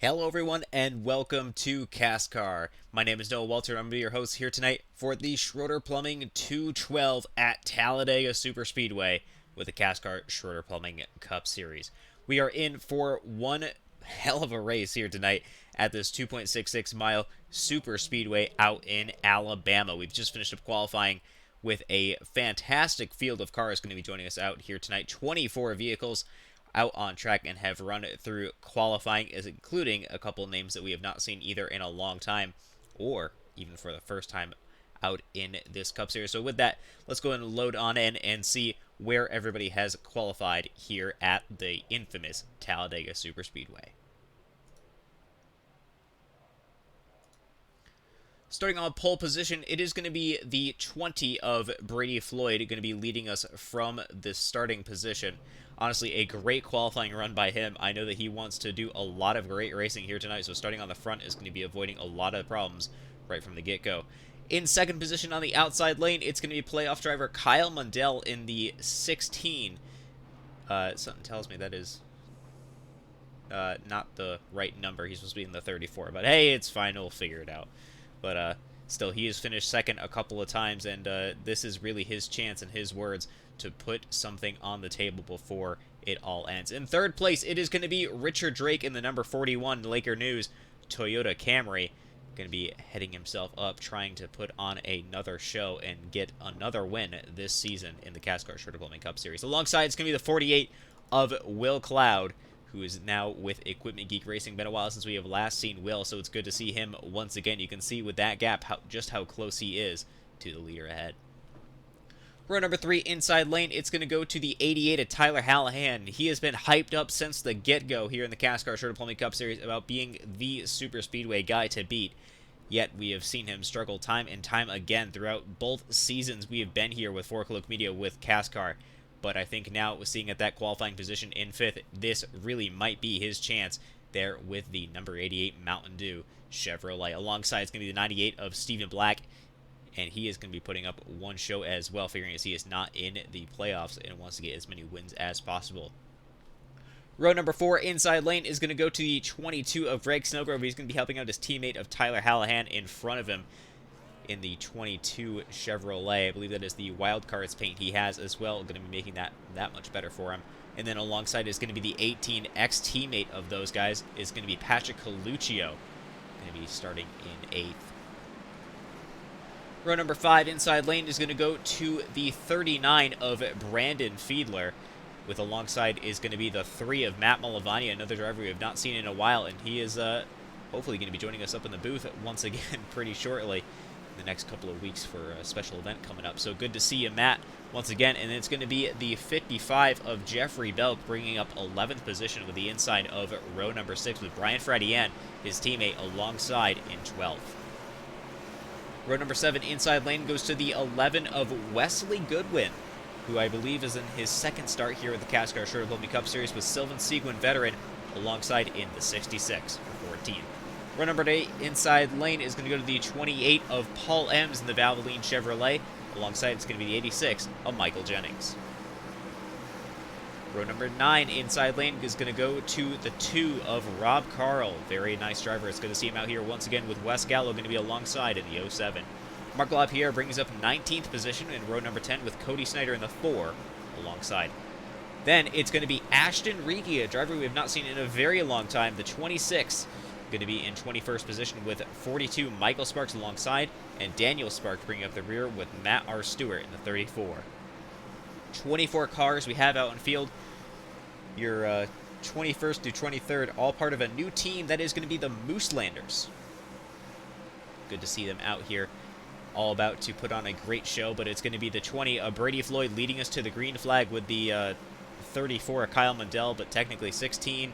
Hello, everyone, and welcome to CASCAR. My name is Noah Walter. I'm going to be your host here tonight for the Schroeder Plumbing 212 at Talladega Superspeedway with the CASCAR Schroeder Plumbing Cup Series. We are in for one hell of a race here tonight at this 2.66 mile superspeedway out in Alabama. We've just finished up qualifying with a fantastic field of cars going to be joining us out here tonight. 24 vehicles out on track and have run through qualifying, is including a couple names that we have not seen either in a long time or even for the first time out in this Cup Series. So with that, let's go and load on in and see where everybody has qualified here at the infamous Talladega Superspeedway. Starting on pole position, it is going to be the 20 of Brady Floyd going to be leading us from the starting position. Honestly, a great qualifying run by him. I know that he wants to do a lot of great racing here tonight, so starting on the front is going to be avoiding a lot of problems right from the get-go. In second position on the outside lane, it's going to be playoff driver Kyle Mundell in the 16. Something tells me that is not the right number. He's supposed to be in the 34, but hey, it's fine. We'll figure it out. But still, he has finished second a couple of times, and this is really his chance, in his words, to put something on the table before it all ends. In third place, it is going to be Richard Drake in the number 41 Laker News Toyota Camry. Going to be heading himself up, trying to put on another show and get another win this season in the CASCAR Schroeder Plumbing Cup Series. Alongside, it's going to be the 48 of Will Cloud, who is now with Equipment Geek Racing. Been a while since we have last seen Will, so it's good to see him once again. You can see with that gap just how close he is to the leader ahead. Row number 3, inside lane, it's going to go to the 88 of Tyler Hallahan. He has been hyped up since the get-go here in the CASCAR Schroeder Plumbing Cup Series about being the super speedway guy to beat. Yet we have seen him struggle time and time again throughout both seasons we have been here with Four Cloak Media with CASCAR. But I think now, seeing at that qualifying position in 5th, this really might be his chance there with the number 88 Mountain Dew Chevrolet. Alongside, it's going to be the 98 of Stephen Black, and he is going to be putting up one show as well, figuring as he is not in the playoffs and wants to get as many wins as possible. Row number 4, inside lane, is going to go to the 22 of Greg Snellgrove. He's going to be helping out his teammate of Tyler Hallahan in front of him in the 22 Chevrolet. I believe that is the wild cards paint he has as well, going to be making that much better for him. And then alongside is going to be the 18 ex-teammate of those guys is going to be Patrick Coluccio, going to be starting in 8th. Row number 5, inside lane, is going to go to the 39 of Brandon Fiedler, with alongside is going to be the 3 of Matt Malavani, another driver we have not seen in a while, and he is hopefully going to be joining us up in the booth once again pretty shortly. The next couple of weeks for a special event coming up. So good to see you, Matt, once again. And it's going to be the 55 of Jeffrey Belk, bringing up 11th position with the inside of row number 6 with Brian Fradian, his teammate, alongside in 12th. Row number 7, inside lane, goes to the 11 of Wesley Goodwin, who I believe is in his second start here at the CASCAR Schroeder Plumbing Cup Series with Sylvan Seguin veteran alongside in the 66 for 14th. Row number 8, inside lane, is going to go to the 28 of Paul Ems in the Valvoline Chevrolet. Alongside, it's going to be the 86 of Michael Jennings. Row number 9, inside lane, is going to go to the 2 of Rob Carl. Very nice driver. It's good to see him out here once again with Wes Gallo going to be alongside in the 07. Marc LaPierre brings up 19th position in row number 10 with Cody Snyder in the 4 alongside. Then it's going to be Ashton Rigi, a driver we have not seen in a very long time, the 26. Going to be in 21st position with 42 Michael Sparks alongside, and Daniel Sparks bringing up the rear with Matt R. Stewart in the 34. 24 cars we have out in field. Your 21st through 23rd, all part of a new team that is going to be the Mooselanders. Good to see them out here, all about to put on a great show, but it's going to be the 20 of Brady Floyd leading us to the green flag with the 34 of Kyle Mundell, but technically 16.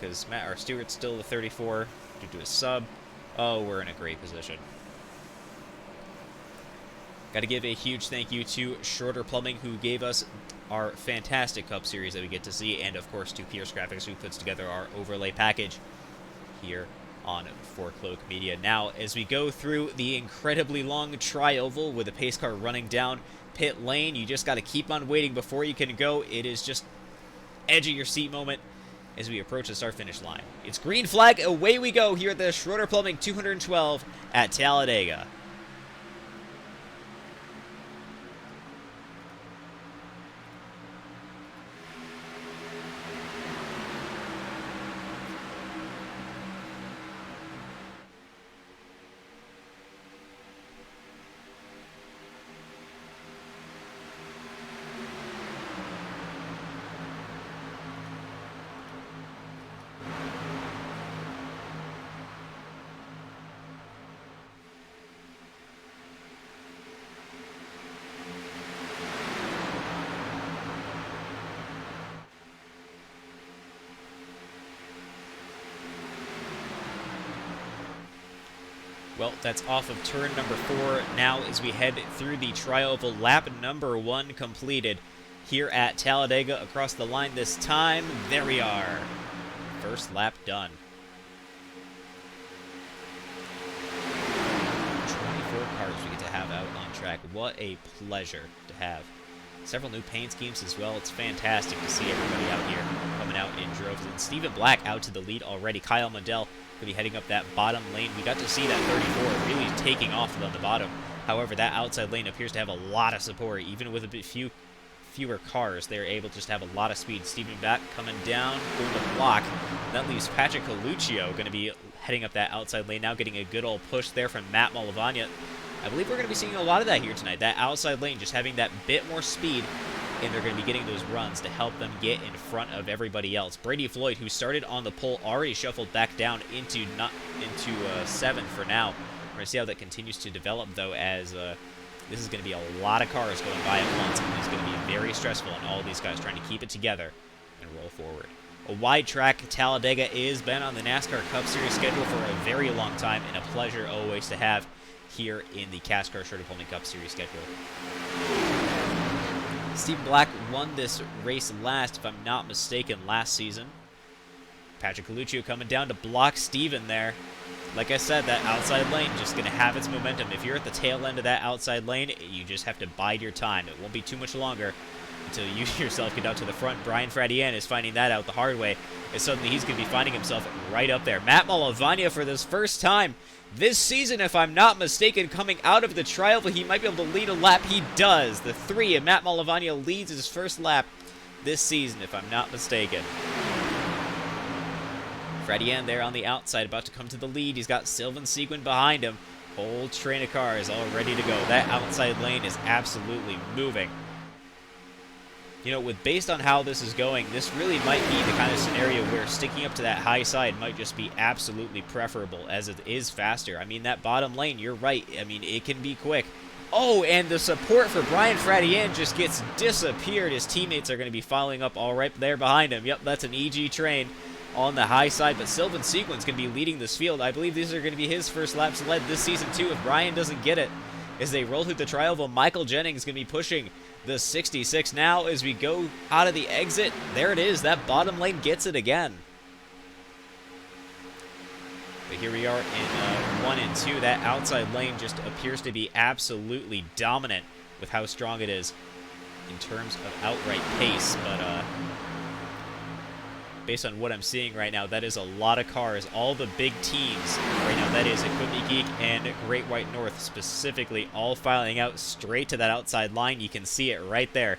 Because Matt R. Stewart's still the 34 due to his sub. Oh, we're in a great position. Got to give a huge thank you to Schroeder Plumbing, who gave us our fantastic Cup Series that we get to see, and of course to Pierce Graphics, who puts together our overlay package here on Four Cloak Media. Now, as we go through the incredibly long tri-oval with the pace car running down pit lane, you just got to keep on waiting before you can go. It is just edge of your seat moment. as we approach the start-finish line. It's green flag, away we go here at the Schroeder Plumbing 212 at Talladega. Well, that's off of turn number 4 now as we head through the tri-oval. Lap number 1 completed here at Talladega. Across the line this time, there we are. First lap done. 24 cars we get to have out on track. What a pleasure to have. Several new paint schemes as well. It's fantastic to see everybody out here coming out in droves. And Stephen Black out to the lead already. Kyle Mundell going to be heading up that bottom lane. We got to see that 34 really taking off on the bottom. However, that outside lane appears to have a lot of support. Even with a bit fewer cars, they're able to just have a lot of speed. Stephen Black coming down, going to block. That leaves Patrick Coluccio going to be heading up that outside lane now, getting a good old push there from Matt Malavagna. I believe we're going to be seeing a lot of that here tonight. That outside lane just having that bit more speed, and they're going to be getting those runs to help them get in front of everybody else. Brady Floyd, who started on the pole, already shuffled back down into 7th for now. We're going to see how that continues to develop, though, as this is going to be a lot of cars going by at once, and it's going to be very stressful on all of these guys trying to keep it together and roll forward. A wide track Talladega is been on the NASCAR Cup Series schedule for a very long time, and a pleasure always to have here in the CASCAR SCHROEDER Cup Series schedule. Stephen Black won this race last, if I'm not mistaken, last season. Patrick Coluccio coming down to block Steven there. Like I said, that outside lane just going to have its momentum. If you're at the tail end of that outside lane, you just have to bide your time. It won't be too much longer until you yourself get out to the front. Brian Fradian is finding that out the hard way, and suddenly he's going to be finding himself right up there. Matt Malavagna, for this first time this season, if I'm not mistaken, coming out of the tri-oval, he might be able to lead a lap. He does. The 3 of Matt Malavagna leads his first lap this season, if I'm not mistaken. Fradian there on the outside, about to come to the lead. He's got Sylvan Seguin behind him. Whole train of cars all ready to go. That outside lane is absolutely moving. You know, based on how this is going, this really might be the kind of scenario where sticking up to that high side might just be absolutely preferable, as it is faster. I mean, that bottom lane, you're right. I mean, it can be quick. Oh, and the support for Brian Fradian just gets disappeared. His teammates are going to be following up all right there behind him. Yep, that's an EG train on the high side, but Sylvan Seguin's going to be leading this field. I believe these are going to be his first laps led this season, too, if Brian doesn't get it. As they roll through the tri-oval, Michael Jennings is going to be pushing the 66 now as we go out of the exit. There it is. That bottom lane gets it again. But here we are in 1 and 2. That outside lane just appears to be absolutely dominant with how strong it is in terms of outright pace. But based on what I'm seeing right now, that is a lot of cars. All the big teams right now, that is Equipment Geek and Great White North specifically, all filing out straight to that outside line. You can see it right there.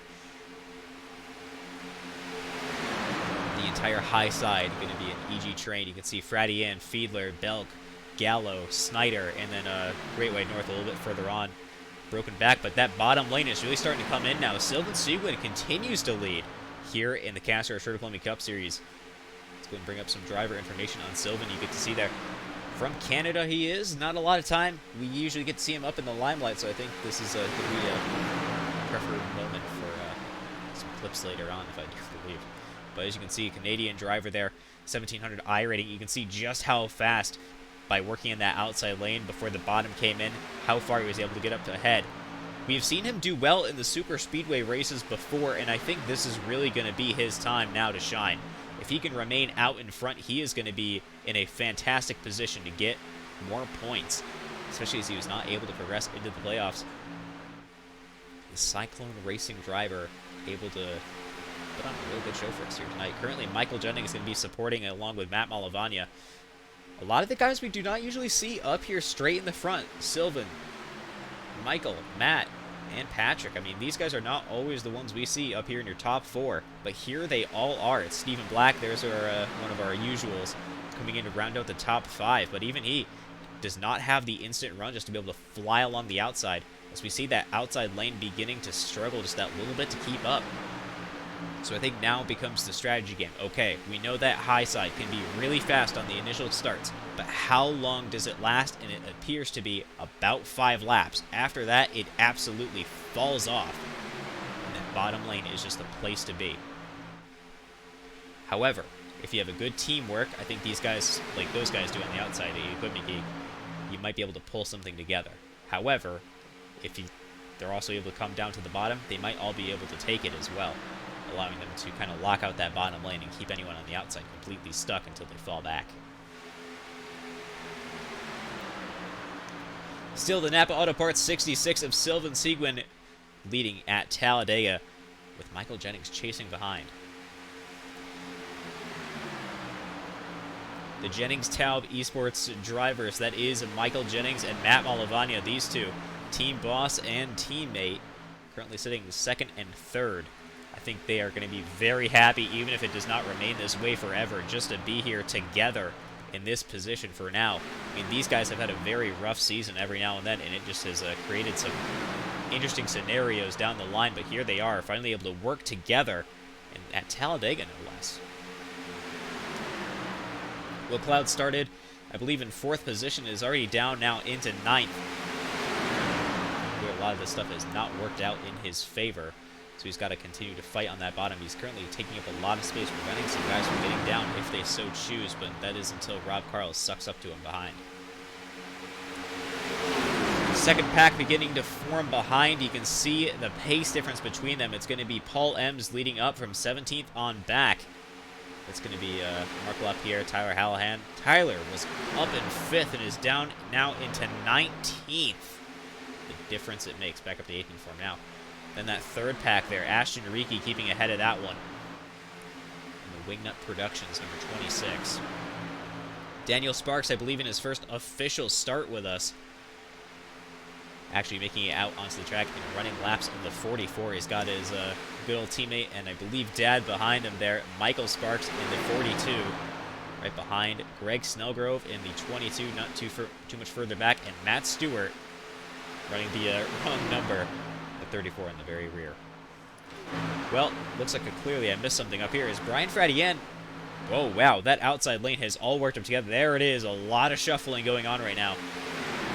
The entire high side going to be an EG train. You can see Fradian, Fiedler, Belk, Gallo, Snyder, and then Great White North a little bit further on. Broken back, but that bottom lane is really starting to come in now. Sylvan Seguin continues to lead here in the CASCAR SCHROEDER Cup Series. Let's go and bring up some driver information on Sylvan. You get to see there. From Canada he is. Not a lot of time. We usually get to see him up in the limelight, so I think this is going to be a preferred moment for some clips later on, if I do believe. But as you can see, Canadian driver there, 1700 I rating. You can see just how fast, by working in that outside lane before the bottom came in, how far he was able to get up to ahead. We've seen him do well in the super speedway races before, and I think this is really going to be his time now to shine. If he can remain out in front, he is going to be in a fantastic position to get more points, especially as he was not able to progress into the playoffs. The Cyclone Racing driver able to put on a really good show for us here tonight. Currently, Michael Jennings is going to be supporting along with Matt Malavagna. A lot of the guys we do not usually see up here straight in the front. Sylvan, Michael, Matt, and Patrick. I mean, these guys are not always the ones we see up here in your top 4, but here they all are. It's Stephen Black. There's our one of our usuals coming in to round out the top 5, but even he does not have the instant run just to be able to fly along the outside, as we see that outside lane beginning to struggle just that little bit to keep up. So I think now becomes the strategy game. Okay, we know that high side can be really fast on the initial starts, but how long does it last? And it appears to be about 5 laps. After that, it absolutely falls off, and that bottom lane is just the place to be. However, if you have a good teamwork, I think these guys, like those guys do on the outside of the Equipment Geek, you might be able to pull something together. However, if they're also able to come down to the bottom, they might all be able to take it as well, allowing them to kind of lock out that bottom lane and keep anyone on the outside completely stuck until they fall back. Still, the Napa Auto Parts 66 of Sylvan Seguin leading at Talladega, with Michael Jennings chasing behind. The Jennings Taub Esports drivers, that is Michael Jennings and Matt Malavagna, these two, team boss and teammate, currently sitting 2nd and 3rd. I think they are going to be very happy, even if it does not remain this way forever, just to be here together in this position for now. I mean, these guys have had a very rough season every now and then, and it just has created some interesting scenarios down the line, but here they are, finally able to work together, and at Talladega, no less. Will Cloud started, I believe, in 4th position, is already down now into 9th. Where a lot of this stuff has not worked out in his favor. So he's got to continue to fight on that bottom. He's currently taking up a lot of space, preventing some guys from getting down if they so choose, but that is until Rob Carl sucks up to him behind. Second pack beginning to form behind. You can see the pace difference between them. It's going to be Paul Ems leading up from 17th on back. It's going to be Mark LaPierre, Tyler Hallahan. Tyler was up in 5th and is down now into 19th. The difference it makes. Back up to 8th in form now. Then that third pack there, Ashton Riki keeping ahead of that one. And the Wingnut Productions, number 26. Daniel Sparks, I believe, in his first official start with us, actually making it out onto the track and running laps in the 44. He's got his good old teammate and I believe dad behind him there, Michael Sparks in the 42. Right behind Greg Snellgrove in the 22, not too much further back, and Matt Stewart running the wrong number, the 34 in the very rear. Well, looks like clearly I missed something up here. Is Brian Fradien? Oh, wow, that outside lane has all worked up together. There it is, a lot of shuffling going on right now.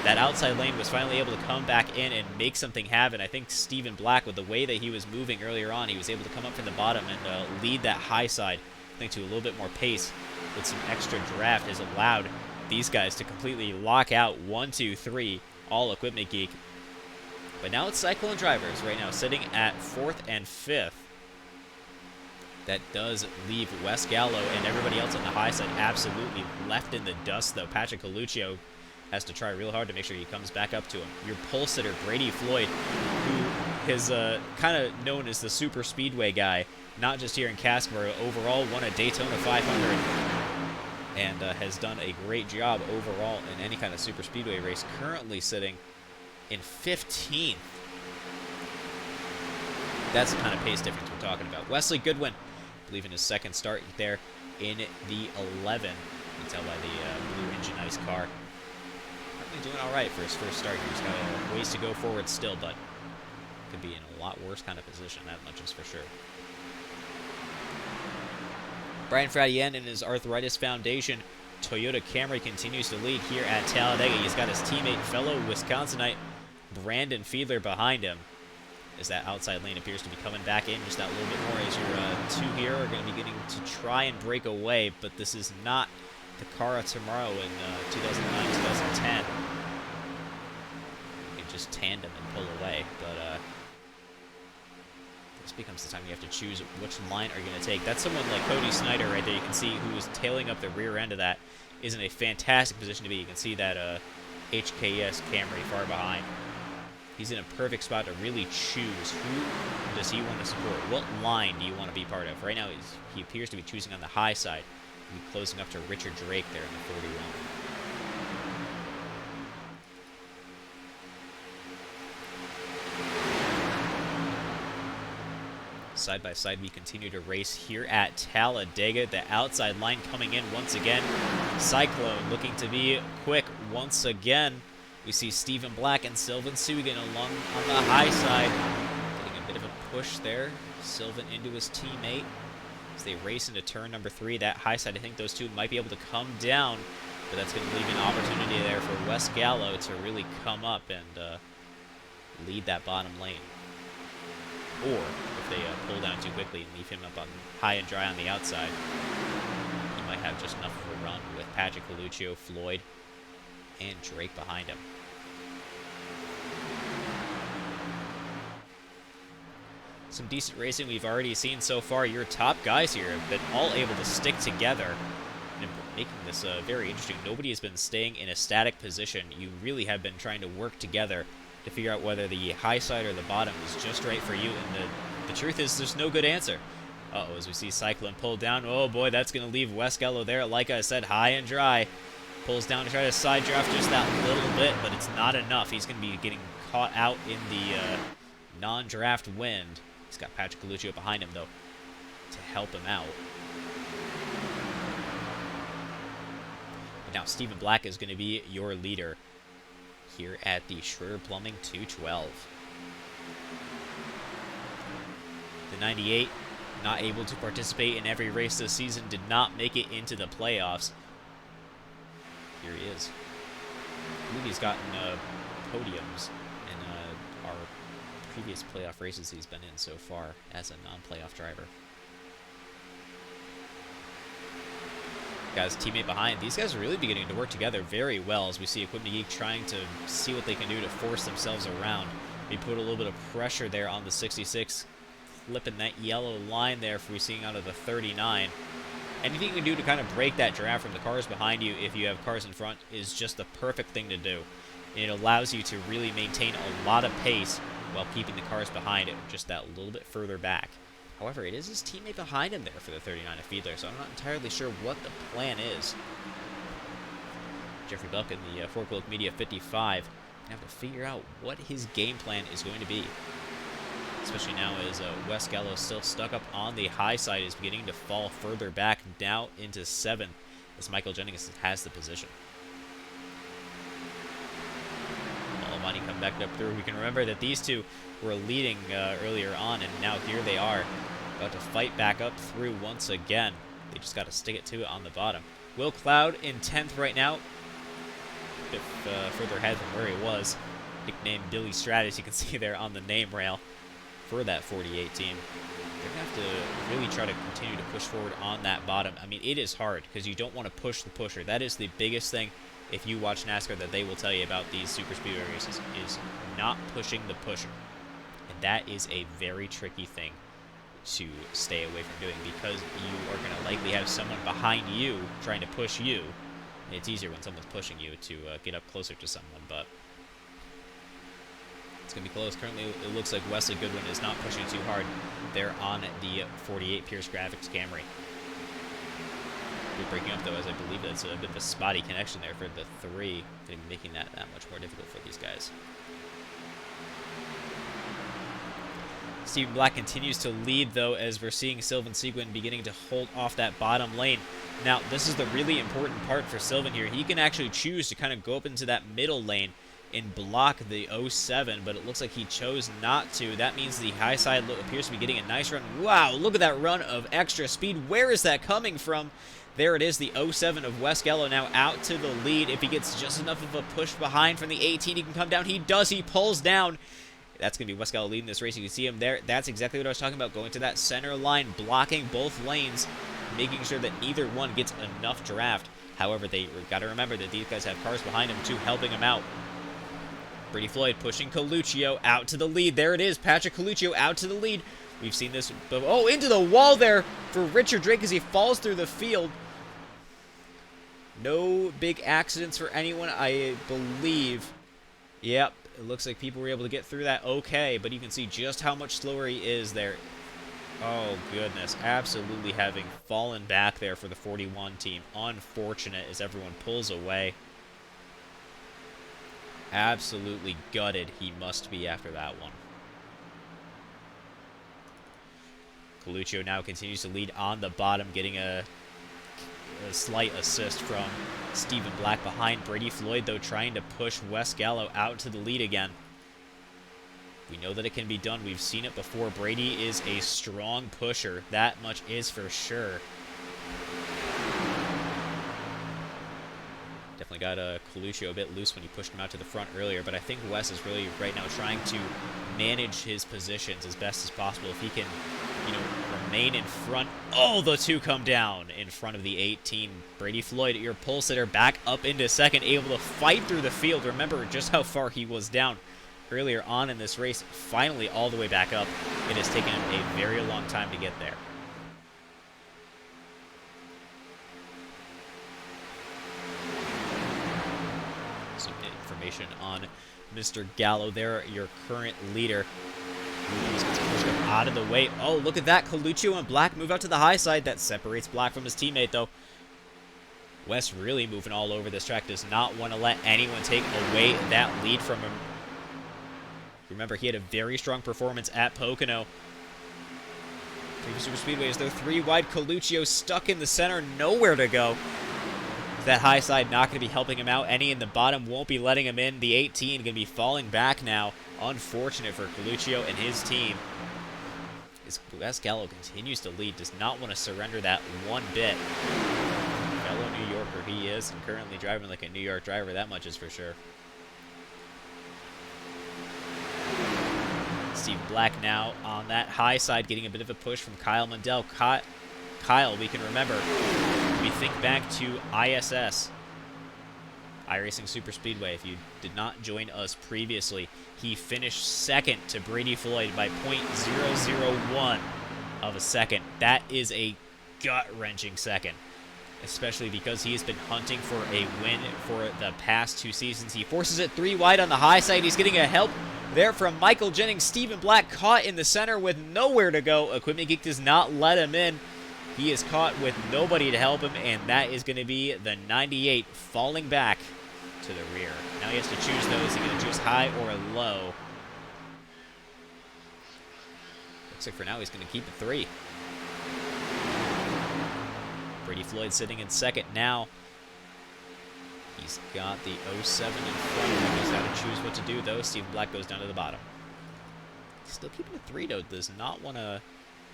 That outside lane was finally able to come back in and make something happen. I think Stephen Black, with the way that he was moving earlier on, he was able to come up from the bottom and lead that high side, I think, to a little bit more pace with some extra draft, has allowed these guys to completely lock out 1, 2, 3, all Equipment Geek. But now it's Cyclone Drivers right now sitting at 4th and 5th. That does leave Wes Gallo and everybody else on the high side absolutely left in the dust, though. Patrick Coluccio has to try real hard to make sure he comes back up to him. Your pole sitter, Brady Floyd, who is kind of known as the super speedway guy, not just here in CASCAR, overall won a Daytona 500 and has done a great job overall in any kind of super speedway race, currently sitting in 15th. That's the kind of pace difference we're talking about. Wesley Goodwin, I believe in his second start there in the 11. You can tell by the blue engine ice car. Doing all right for his first start here. He's got a ways to go forward still, but could be in a lot worse kind of position, that much is for sure. Brian Fradien and his Arthritis Foundation Toyota Camry continues to lead here at Talladega. He's got his teammate, fellow Wisconsinite Brandon Fiedler behind him, as that outside lane appears to be coming back in just that little bit more, as your two here are going to be getting to try and break away, but this is not the car of tomorrow in 2009, 2010. You can just tandem and pull away, but this becomes the time you have to choose which line are you going to take. That's someone like Cody Snyder right there, you can see, who is tailing up the rear end of that, is in a fantastic position to be. You can see that HKS Camry far behind. he's in a perfect spot to really choose who does he want to support. What line do you want to be part of? Right now, he appears to be choosing on the high side. He'll be closing up to Richard Drake there in the 41. Side by side, we continue to race here at Talladega. The outside line coming in once again. Cyclone looking to be quick once again. We see Stephen Black and Sylvan Sugan along on the high side. Getting a bit of a push there. Sylvan into his teammate as they race into turn number 3. That high side, I think those two might be able to come down, but that's going to leave an opportunity there for Wes Gallo to really come up and lead that bottom lane. Or if they pull down too quickly and leave him up on high and dry on the outside, he might have just enough of a run with Patrick Coluccio, Floyd, and Drake behind him. Some decent racing we've already seen so far. Your top guys here have been all able to stick together and making this very interesting. Nobody has been staying in a static position. You really have been trying to work together to figure out whether the high side or the bottom is just right for you, and the truth is there's no good answer. Uh-oh, as we see Cyclone pull down. Oh boy, that's going to leave Wes Gallo there, like I said, high and dry. Pulls down to try to side draft just that little bit, but it's not enough. He's going to be getting caught out in the non-draft wind. He's got Patrick Coluccio behind him, though, to help him out. And now Stephen Black is going to be your leader here at the Schroeder Plumbing 212. The 98, not able to participate in every race this season, did not make it into the playoffs. Here he is. I believe he's gotten podiums in our previous playoff races he's been in so far as a non-playoff driver. Guys, teammate behind. These guys are really beginning to work together very well as we see Equipment Geek trying to see what they can do to force themselves around. We put a little bit of pressure there on the 66, flipping that yellow line there for we seeing out of the 39. Anything you can do to kind of break that draft from the cars behind you if you have cars in front is just the perfect thing to do. And it allows you to really maintain a lot of pace while keeping the cars behind it just that little bit further back. However, it is his teammate behind him there for the 39 of Fiedler, so I'm not entirely sure what the plan is. Jeffrey Buck in the Forklift Media 55 have to figure out what his game plan is going to be. Especially now as Wes Gallo still stuck up on the high side, is beginning to fall further back now into 7th as Michael Jennings has the position. Almighty come back up through. We can remember that these two were leading earlier on, and now here they are about to fight back up through once again. They just got to stick it to it on the bottom. Will Cloud in 10th right now, a bit further ahead from where he was. Nicknamed Billy Stratus, you can see there on the name rail for that 48 team. They're going to have to really try to continue to push forward on that bottom. I mean, it is hard because you don't want to push the pusher. That is the biggest thing, if you watch NASCAR, that they will tell you about these super speedway races, is not pushing the pusher. And that is a very tricky thing to stay away from doing, because you are going to likely have someone behind you trying to push you. And it's easier when someone's pushing you to get up closer to someone, but it's going to be close. Currently, it looks like Wesley Goodwin is not pushing too hard there on the 48 Pierce Graphics Camry. We're breaking up, though, as I believe that's a bit of a spotty connection there for the 3, making that much more difficult for these guys. Stephen Black continues to lead, though, as we're seeing Sylvan Seguin beginning to hold off that bottom lane. Now, this is the really important part for Sylvan here. He can actually choose to kind of go up into that middle lane and block the 07, but it looks like he chose not to. That means the high side appears to be getting a nice run. Wow, look at that run of extra speed. Where is that coming from? There it is, the 07 of Wes Gallo now out to the lead. If he gets just enough of a push behind from the 18, he can come down. He does. He pulls down. That's going to be Wes Gallo leading this race. You can see him there. That's exactly what I was talking about, going to that center line, blocking both lanes, making sure that neither one gets enough draft. However, they got to remember that these guys have cars behind them, too, helping him out. Brady Floyd pushing Coluccio out to the lead. There it is, Patrick Coluccio out to the lead. We've seen this. Oh, into the wall there for Richard Drake as he falls through the field. No big accidents for anyone, I believe. Yep, It looks like people were able to get through that okay, but you can see just how much slower he is there. Oh, goodness. Absolutely having fallen back there for the 41 team. Unfortunate as everyone pulls away. Absolutely gutted he must be after that one. Coluccio now continues to lead on the bottom, getting a slight assist from Stephen Black behind. Brady Floyd, though, trying to push Wes Gallo out to the lead again. We know that it can be done. We've seen it before. Brady is a strong pusher. That much is for sure. Definitely got Coluccio a bit loose when he pushed him out to the front earlier, but I think Wes is really right now trying to manage his positions as best as possible. If he can, remain in front. Oh, the two come down in front of the 18. Brady Floyd, your pole sitter, back up into second, able to fight through the field. Remember just how far he was down earlier on in this race. Finally all the way back up. It has taken him a very long time to get there. Some information on Mr. Gallo there, your current leader. Gets pushed up out of the way. Oh, look at that. Coluccio and Black move out to the high side. That separates Black from his teammate, though. Wes really moving all over this track. Does not want to let anyone take away that lead from him. Remember, he had a very strong performance at Pocono. Previous Super Speedways, though, 3 wide. Coluccio stuck in the center. Nowhere to go. That high side not going to be helping him out. Any in the bottom won't be letting him in. The 18 going to be falling back now. Unfortunate for Coluccio and his team. As Wes Gallo continues to lead, does not want to surrender that one bit. Fellow New Yorker he is, and currently driving like a New York driver, that much is for sure. Steve Black now on that high side, getting a bit of a push from Kyle Mundell. Kyle, we can remember, we think back to ISS, iRacing Super Speedway. If you did not join us previously, he finished second to Brady Floyd by .001 of a second. That is a gut-wrenching second, especially because he has been hunting for a win for the past 2 seasons. He forces it 3 wide on the high side. He's getting a help there from Michael Jennings. Stephen Black caught in the center with nowhere to go. Equipment Geek does not let him in. He is caught with nobody to help him, and that is going to be the 98 falling back to the rear. Now he has to choose those. Is he going to choose high or low? Looks like for now he's going to keep it 3. Brady Floyd sitting in second now. He's got the 07 in front of him. He's got to choose what to do, though. Stephen Black goes down to the bottom. He's still keeping it 3, though. Does not want to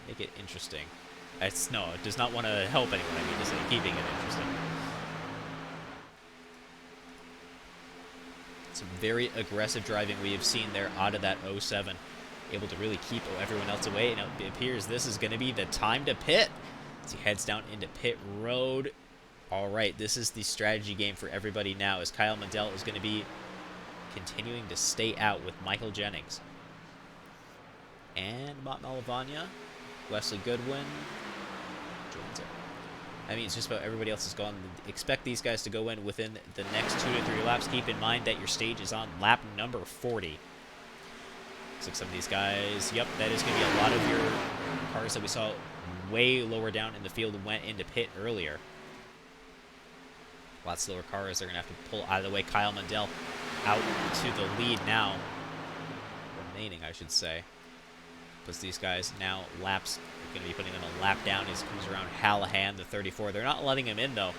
make it interesting. No, it does not want to help anyone. I mean, just keeping it interesting. Some very aggressive driving we have seen there out of that 07. Able to really keep everyone else away. And it appears this is going to be the time to pit. As he heads down into pit road. All right, this is the strategy game for everybody now, as Kyle Mundell is going to be continuing to stay out with Michael Jennings. And Matt Malavagna, Wesley Goodwin joins it. I mean, it's just about everybody else is gone. Expect these guys to go in within the next 2 to 3 laps. Keep in mind that your stage is on lap number 40. Looks like some of these guys, yep, that is going to be a lot of your cars that we saw way lower down in the field went into pit earlier. A lot slower cars. They're going to have to pull out of the way. Kyle Mundell out to the lead now. Remaining, I should say. Puts these guys now laps. They're going to be putting them a lap down. He comes around Hallahan, the 34. They're not letting him in, though.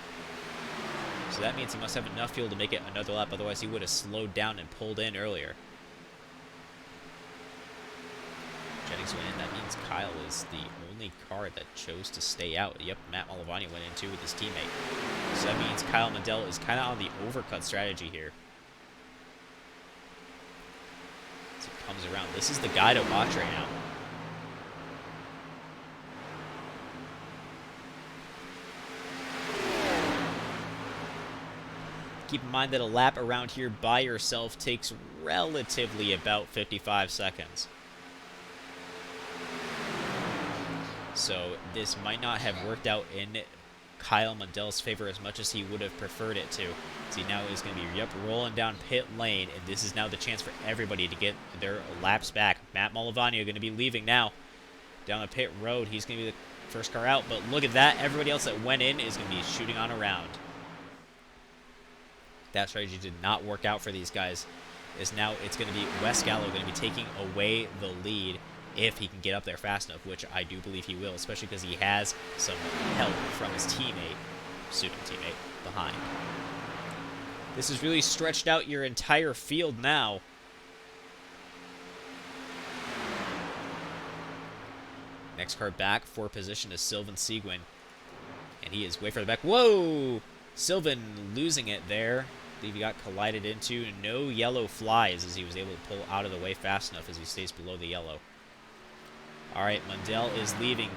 So that means he must have enough fuel to make it another lap. Otherwise, he would have slowed down and pulled in earlier. Jennings went in. That means Kyle is the only car that chose to stay out. Yep, Matt Malavagna went in too with his teammate. So that means Kyle Mundell is kind of on the overcut strategy here. As he comes around. This is the guy to watch right now. Keep in mind that a lap around here by yourself takes relatively about 55 seconds. So this might not have worked out in Kyle Mundell's favor as much as he would have preferred it to. See, now he's going to be, rolling down pit lane, and this is now the chance for everybody to get their laps back. Matt Molavano going to be leaving now down the pit road. He's going to be the first car out, but look at that. Everybody else that went in is going to be shooting on around. That strategy did not work out for these guys. Is now it's going to be Wes Gallo going to be taking away the lead if he can get up there fast enough, which I do believe he will, especially because he has some help from his teammate, pseudo-teammate, behind. This has really stretched out your entire field now. Next car back for position is Sylvan Seguin. And he is way further back. Whoa! Sylvan losing it there. I believe he got collided into. No yellow flies as he was able to pull out of the way fast enough as he stays below the yellow. Alright, Mundell is leaving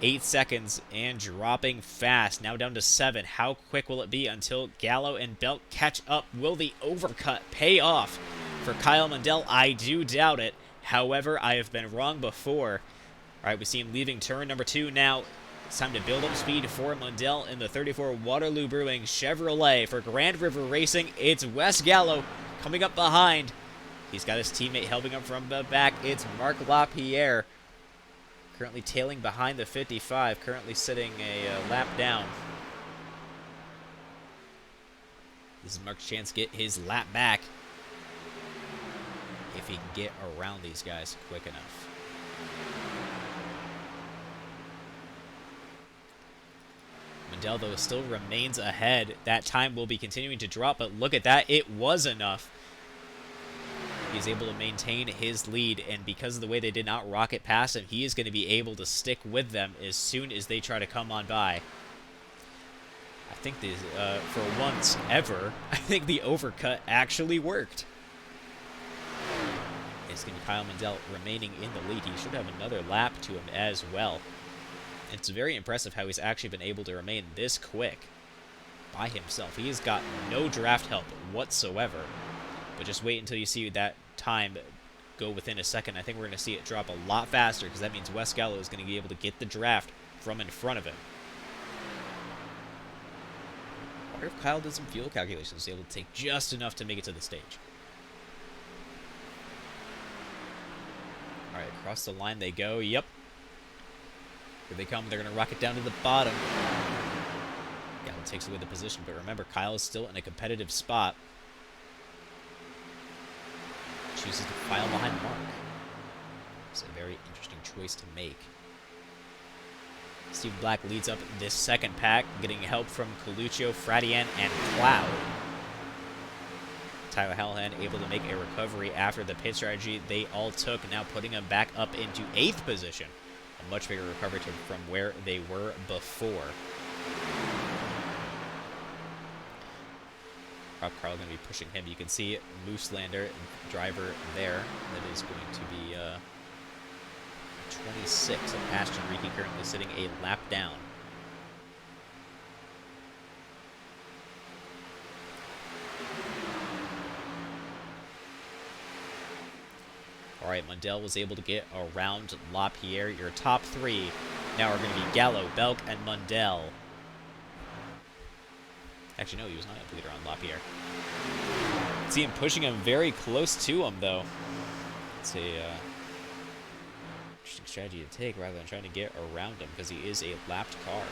8 seconds and dropping fast. Now down to 7. How quick will it be until Gallo and Belk catch up? Will the overcut pay off for Kyle Mundell? I do doubt it. However, I have been wrong before. Alright, we see him leaving turn number 2 now. It's time to build up speed for Mundell in the 34 Waterloo Brewing Chevrolet. For Grand River Racing, it's Wes Gallo coming up behind. He's got his teammate helping him from the back. It's Mark LaPierre. Currently tailing behind the 55, currently sitting a lap down. This is Mark's chance to get his lap back if he can get around these guys quick enough. Mundell, though, still remains ahead. That time will be continuing to drop, but look at that. It was enough. He's able to maintain his lead, and because of the way they did not rocket past him, he is going to be able to stick with them as soon as they try to come on by. I think this, for once ever, I think the overcut actually worked. It's going to be Kyle Mundell remaining in the lead. He should have another lap to him as well. It's very impressive how he's actually been able to remain this quick by himself. He has got no draft help whatsoever. But just wait until you see that time go within a second. I think we're going to see it drop a lot faster because that means Wes Gallo is going to be able to get the draft from in front of him. I wonder if Kyle did some fuel calculations, able to take just enough to make it to the stage. Alright, across the line they go. Yep. Here they come. They're going to rocket down to the bottom. Gallo takes away the position, but remember, Kyle is still in a competitive spot. Chooses to file behind Mark. It's a very interesting choice to make. Steve Black leads up this second pack, getting help from Coluccio, Fradian, and Cloud. Tyler Hallahan able to make a recovery after the pit strategy they all took, now putting them back up into 8th position. A much bigger recovery from where they were before. Rob Carl going to be pushing him. You can see Mooselander, driver there. That is going to be 26. And Ashton Reekie currently sitting a lap down. All right, Mundell was able to get around LaPierre. Your top 3 now are going to be Gallo, Belk, and Mundell. Actually, no, he was not a leader on LaPierre. See him pushing him very close to him, though. It's a interesting strategy to take rather than trying to get around him because he is a lapped car.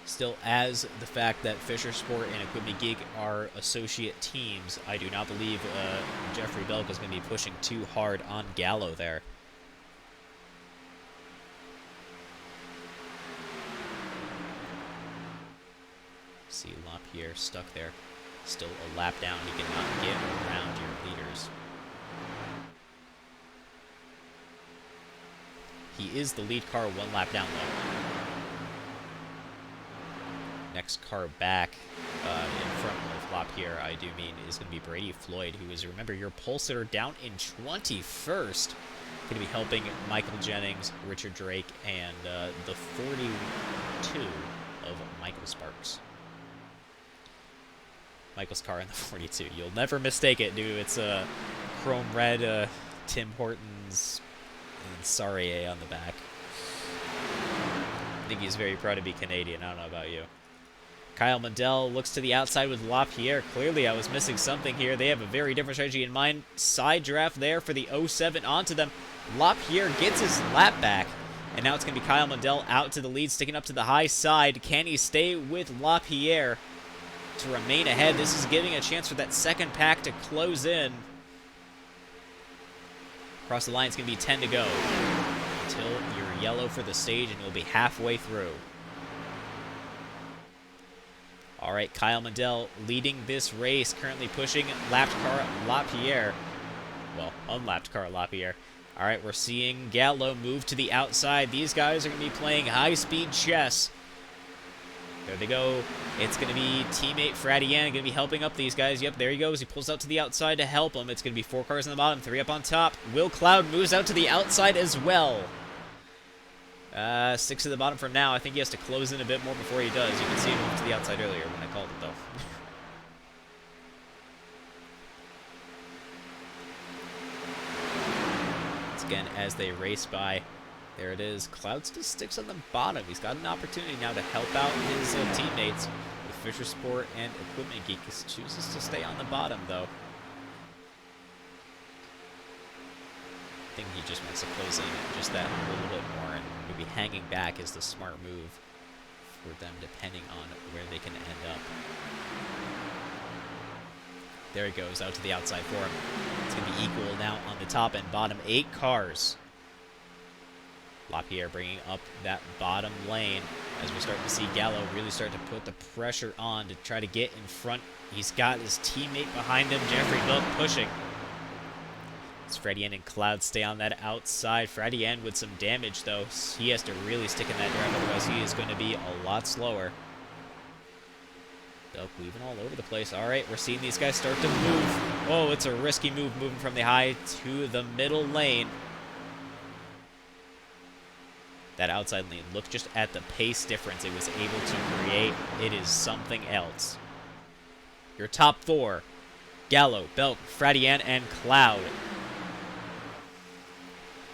Still, as the fact that Fisher Sport and Equipment Geek are associate teams, I do not believe Jeffrey Belk is going to be pushing too hard on Gallo there. See LaPierre stuck there. Still a lap down. He cannot get around your leaders. He is the lead car 1 lap down though. Next car back in front of LaPierre, I do mean, is going to be Brady Floyd, who is, remember, your pole sitter down in 21st. Going to be helping Michael Jennings, Richard Drake, and the 42 of Michael Sparks. Michael's car in the 42. You'll never mistake it, dude. It's a chrome red Tim Hortons Sorry, A on the back. I think he's very proud to be Canadian. I don't know about you. Kyle Mundell looks to the outside with LaPierre. Clearly, I was missing something here. They have a very different strategy in mind. Side draft there for the 07 onto them. LaPierre gets his lap back. And now it's going to be Kyle Mundell out to the lead, sticking up to the high side. Can he stay with LaPierre to remain ahead? This is giving a chance for that second pack to close in. Across the line, it's going to be 10 to go. Until you're yellow for the stage, and you'll be halfway through. All right, Kyle Mundell leading this race, currently pushing lapped car LaPierre. Well, unlapped car LaPierre. All right, we're seeing Gallo move to the outside. These guys are going to be playing high-speed chess. There they go. It's going to be teammate Fradian going to be helping up these guys. Yep, there he goes. He pulls out to the outside to help him. It's going to be 4 cars on the bottom, 3 up on top. Will Cloud moves out to the outside as well. 6 to the bottom for now. I think he has to close in a bit more before he does. You can see him move to the outside earlier when I called it, though. Once again, as they race by, there it is. Cloud still sticks on the bottom. He's got an opportunity now to help out his teammates with Fisher Sport and Equipment Geek. He chooses to stay on the bottom, though. I think he just wants to close in just that a little bit more, and maybe hanging back is the smart move for them, depending on where they can end up. There he goes, out to the outside for him. It's going to be equal now on the top and bottom 8 cars. LaPierre bringing up that bottom lane as we're starting to see Gallo really start to put the pressure on to try to get in front. He's got his teammate behind him, Jeffrey Bilk, pushing. As Fradian and Cloud stay on that outside. Fradian with some damage, though. He has to really stick in that drive, otherwise he is going to be a lot slower. Bilk weaving all over the place. All right, we're seeing these guys start to move. Oh, it's a risky move, moving from the high to the middle lane. That outside lane, look just at the pace difference it was able to create. It is something else. Your top 4, Gallo, Belk, Fradian, and Cloud.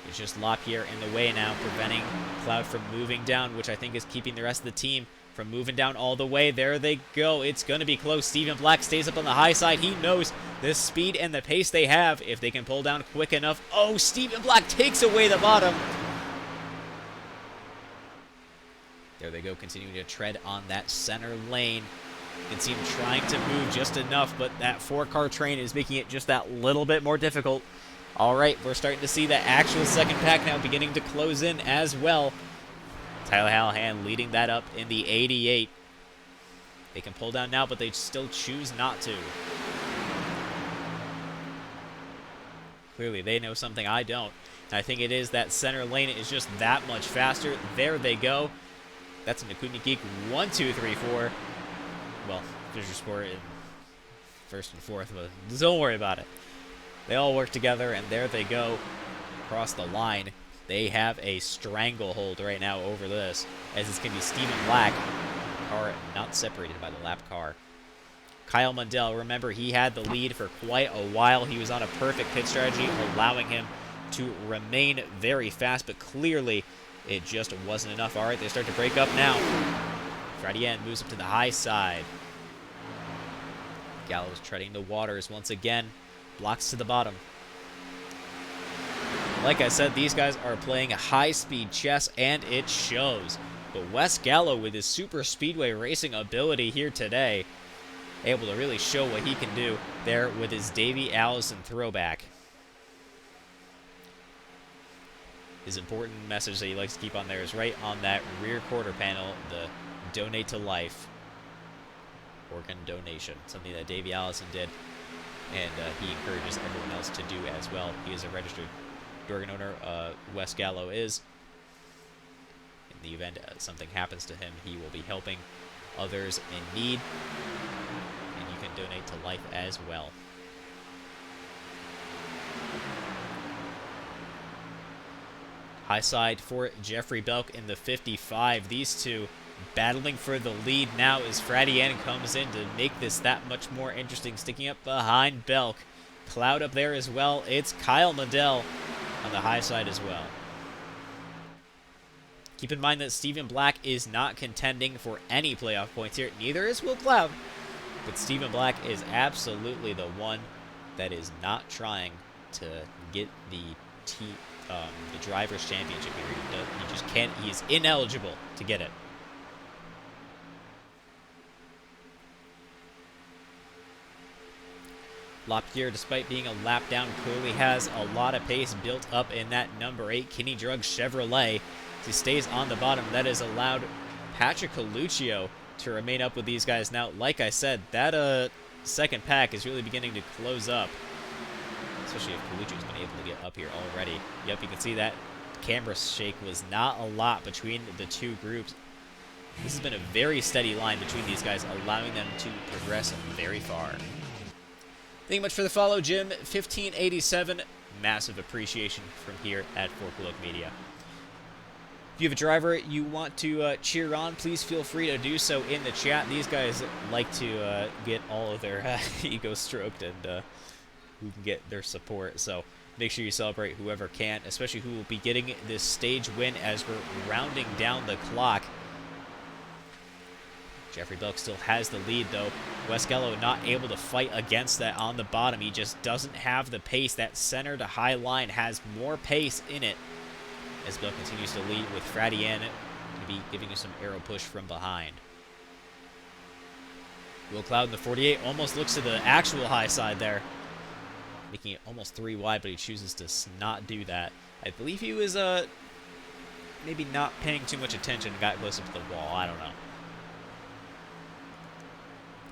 It's just LaPierre in the way now, preventing Cloud from moving down, which I think is keeping the rest of the team from moving down all the way. There they go. It's going to be close. Stephen Black stays up on the high side. He knows the speed and the pace they have if they can pull down quick enough. Oh, Stephen Black takes away the bottom. There they go, continuing to tread on that center lane. You can see him trying to move just enough, but that 4-car train is making it just that little bit more difficult. All right, we're starting to see the actual second pack now beginning to close in as well. Tyler Hallahan leading that up in the 88. They can pull down now, but they still choose not to. Clearly, they know something I don't. And I think it is that center lane is just that much faster. There they go. That's an Equipment Geek 1, 2, 3, 4. Well, Fisher Sport in first and fourth, but don't worry about it. They all work together, and there they go across the line. They have a stranglehold right now over this, as it's going to be Stephen Black. Car not separated by the lap car. Kyle Mundell, remember, he had the lead for quite a while. He was on a perfect pit strategy, allowing him to remain very fast, but clearly it just wasn't enough. All right, they start to break up now. Fradian moves up to the high side. Gallo's treading the waters once again. Blocks to the bottom. Like I said, these guys are playing high-speed chess, and it shows. But Wes Gallo, with his super speedway racing ability here today, able to really show what he can do there with his Davey Allison throwback. His important message that he likes to keep on there is right on that rear quarter panel, the Donate to Life organ donation, something that Davey Allison did. And he encourages everyone else to do as well. He is a registered organ owner. Wes Gallo is. In the event something happens to him, he will be helping others in need. And you can donate to life as well. High side for Jeffrey Belk in the 55. These two battling for the lead now as Fradian comes in to make this that much more interesting, sticking up behind Belk. Cloud up there as well. It's Kyle Mundell on the high side as well. Keep in mind that Stephen Black is not contending for any playoff points here. Neither is Will Cloud. But Stephen Black is absolutely the one that is not trying to get the Drivers' Championship here. He just can't. He is ineligible to get it. Lapierre, despite being a lap down, clearly has a lot of pace built up in that number 8 Kinney Drug Chevrolet. He stays on the bottom. That has allowed Patrick Coluccio to remain up with these guys. Now, like I said, that second pack is really beginning to close up, especially if Coluccio's been able to get up here already. Yep, you can see that camera shake was not a lot between the two groups. This has been a very steady line between these guys, allowing them to progress very far. Thank you much for the follow, Jim. 1587. Massive appreciation from here at Fork Look Media. If you have a driver you want to cheer on, please feel free to do so in the chat. These guys like to get all of their egos stroked, and who can get their support. So make sure you celebrate whoever can, especially who will be getting this stage win as we're rounding down the clock. Jeffrey Belk still has the lead, though. Wes Gallo not able to fight against that on the bottom. He just doesn't have the pace. That center to high line has more pace in it, as Belk continues to lead with Fradian going to be giving you some arrow push from behind. Will Cloud in the 48 almost looks to the actual high side there, making it almost 3 wide, but he chooses to not do that. I believe he was maybe not paying too much attention and got close up to the wall. I don't know.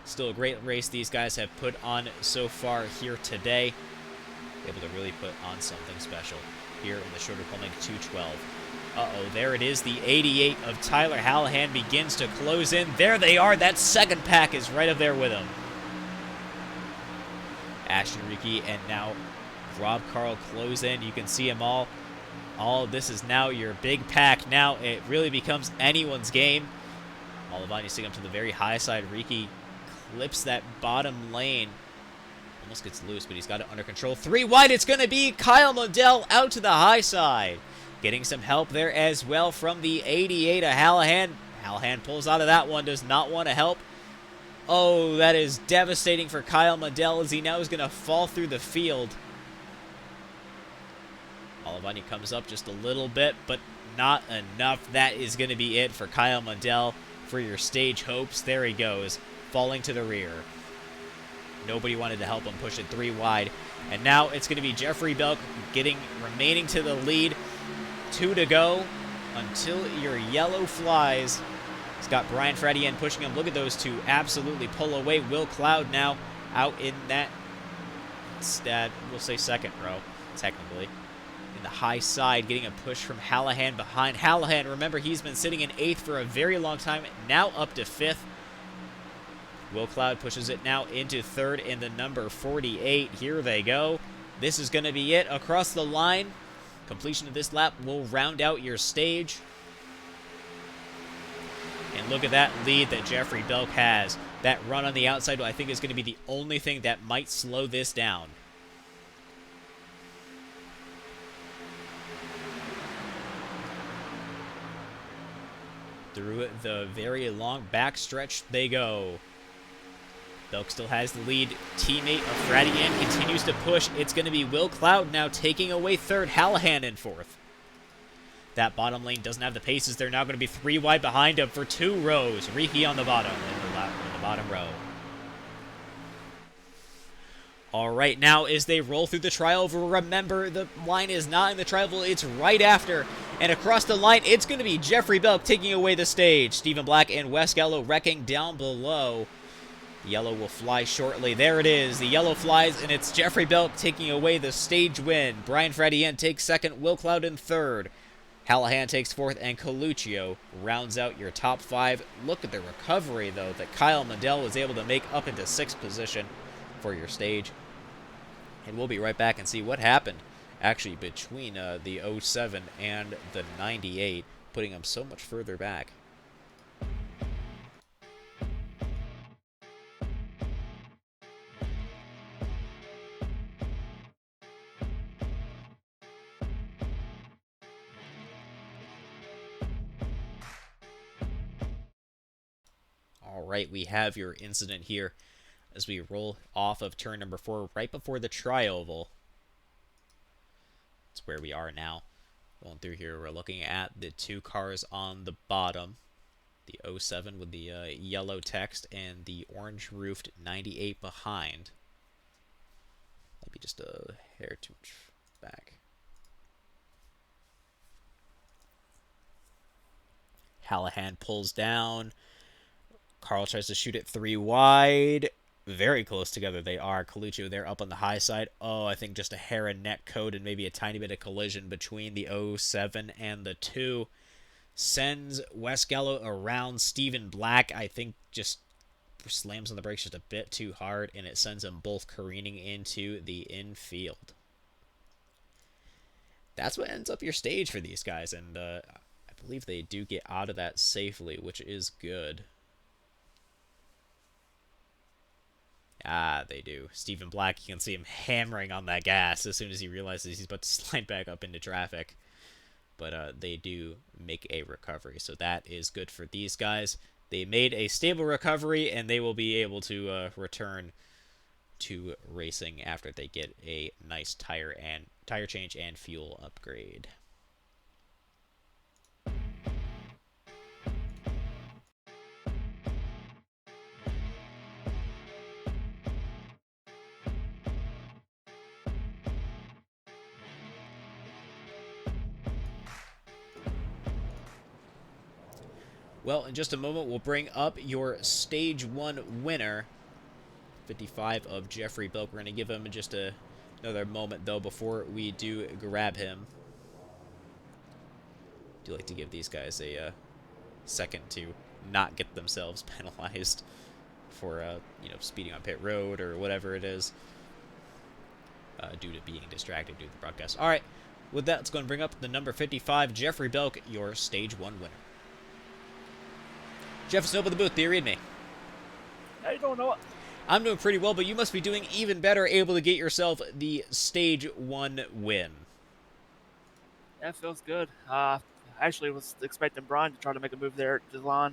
Still a great race these guys have put on so far here today. Able to really put on something special here in the shorter Coleman 212. Uh-oh, there it is. The 88 of Tyler Hallahan begins to close in. There they are. That second pack is right up there with him. Ashton Ricci and now Rob Carl close in. You can see them all. All this is now your big pack. Now it really becomes anyone's game. Malavani sticking up to the very high side. Ricci clips that bottom lane. Almost gets loose, but he's got it under control. 3 wide, it's going to be Kyle Mundell out to the high side. Getting some help there as well from the 88 of Hallahan. Hallahan pulls out of that one, does not want to help. Oh, that is devastating for Kyle Mundell, as he now is going to fall through the field. Malavani comes up just a little bit, but not enough. That is going to be it for Kyle Mundell for your stage hopes. There he goes, falling to the rear. Nobody wanted to help him push it 3 wide. And now it's going to be Jeffrey Belk remaining to the lead. 2 to go until your yellow flies. He's got Brian Fradian pushing him. Look at those two absolutely pull away. Will Cloud now out in that, we'll say second row, technically. In the high side, getting a push from Hallahan behind. Hallahan, remember, he's been sitting in 8th for a very long time. Now up to 5th. Will Cloud pushes it now into 3rd in the number 48. Here they go. This is going to be it across the line. Completion of this lap will round out your stage. And look at that lead that Jeffrey Belk has. That run on the outside, I think, is going to be the only thing that might slow this down. Through the very long backstretch they go. Belk still has the lead. Teammate of Fradian continues to push. It's going to be Will Cloud now taking away 3rd. Hallahan in 4th. That bottom lane doesn't have the paces. They're now going to be 3 wide behind him for 2 rows. Riki on the bottom in the bottom row. All right, now as they roll through the trioval, remember the line is not in the trioval, it's right after. And across the line, it's going to be Jeffrey Belk taking away the stage. Stephen Black and Wes Gallo wrecking down below. The yellow will fly shortly. There it is. The yellow flies, and it's Jeffrey Belk taking away the stage win. Brian Fradian takes 2nd, Will Cloud in 3rd. Hallahan takes 4th, and Coluccio rounds out your top 5. Look at the recovery, though, that Kyle Mundell was able to make up into 6th position for your stage. And we'll be right back and see what happened, actually, between the 07 and the 98, putting them so much further back. All right, we have your incident here as we roll off of turn number 4 right before the tri-oval. That's where we are now. Going through here, we're looking at the 2 cars on the bottom. The 07 with the yellow text and the orange roofed 98 behind. Maybe just a hair too much back. Hallahan pulls down. Carl tries to shoot it 3 wide. Very close together they are. Coluccio there up on the high side. Oh, I think just a hair and neck code and maybe a tiny bit of collision between the 07 and the 2. Sends Wes Gallo around. Stephen Black, I think, just slams on the brakes just a bit too hard, and it sends them both careening into the infield. That's what ends up your stage for these guys, and I believe they do get out of that safely, which is good. Ah, they do. Stephen Black, you can see him hammering on that gas as soon as he realizes he's about to slide back up into traffic. But they do make a recovery, so that is good for these guys. They made a stable recovery, and they will be able to return to racing after they get a nice tire change and fuel upgrade. Well, in just a moment, we'll bring up your Stage 1 winner, 55 of Jeffrey Belk. We're going to give him just another moment, though, before we do grab him. I do like to give these guys a second to not get themselves penalized for, speeding on pit road or whatever it is, due to being distracted due to the broadcast. All right, with that, let's go and bring up the number 55, Jeffrey Belk, your Stage 1 winner. Jeff, open the booth. Do you read me? How you doing, Noah? I'm doing pretty well, but you must be doing even better, able to get yourself the Stage 1 win. That feels good. Actually was expecting Brian to try to make a move there at Delon.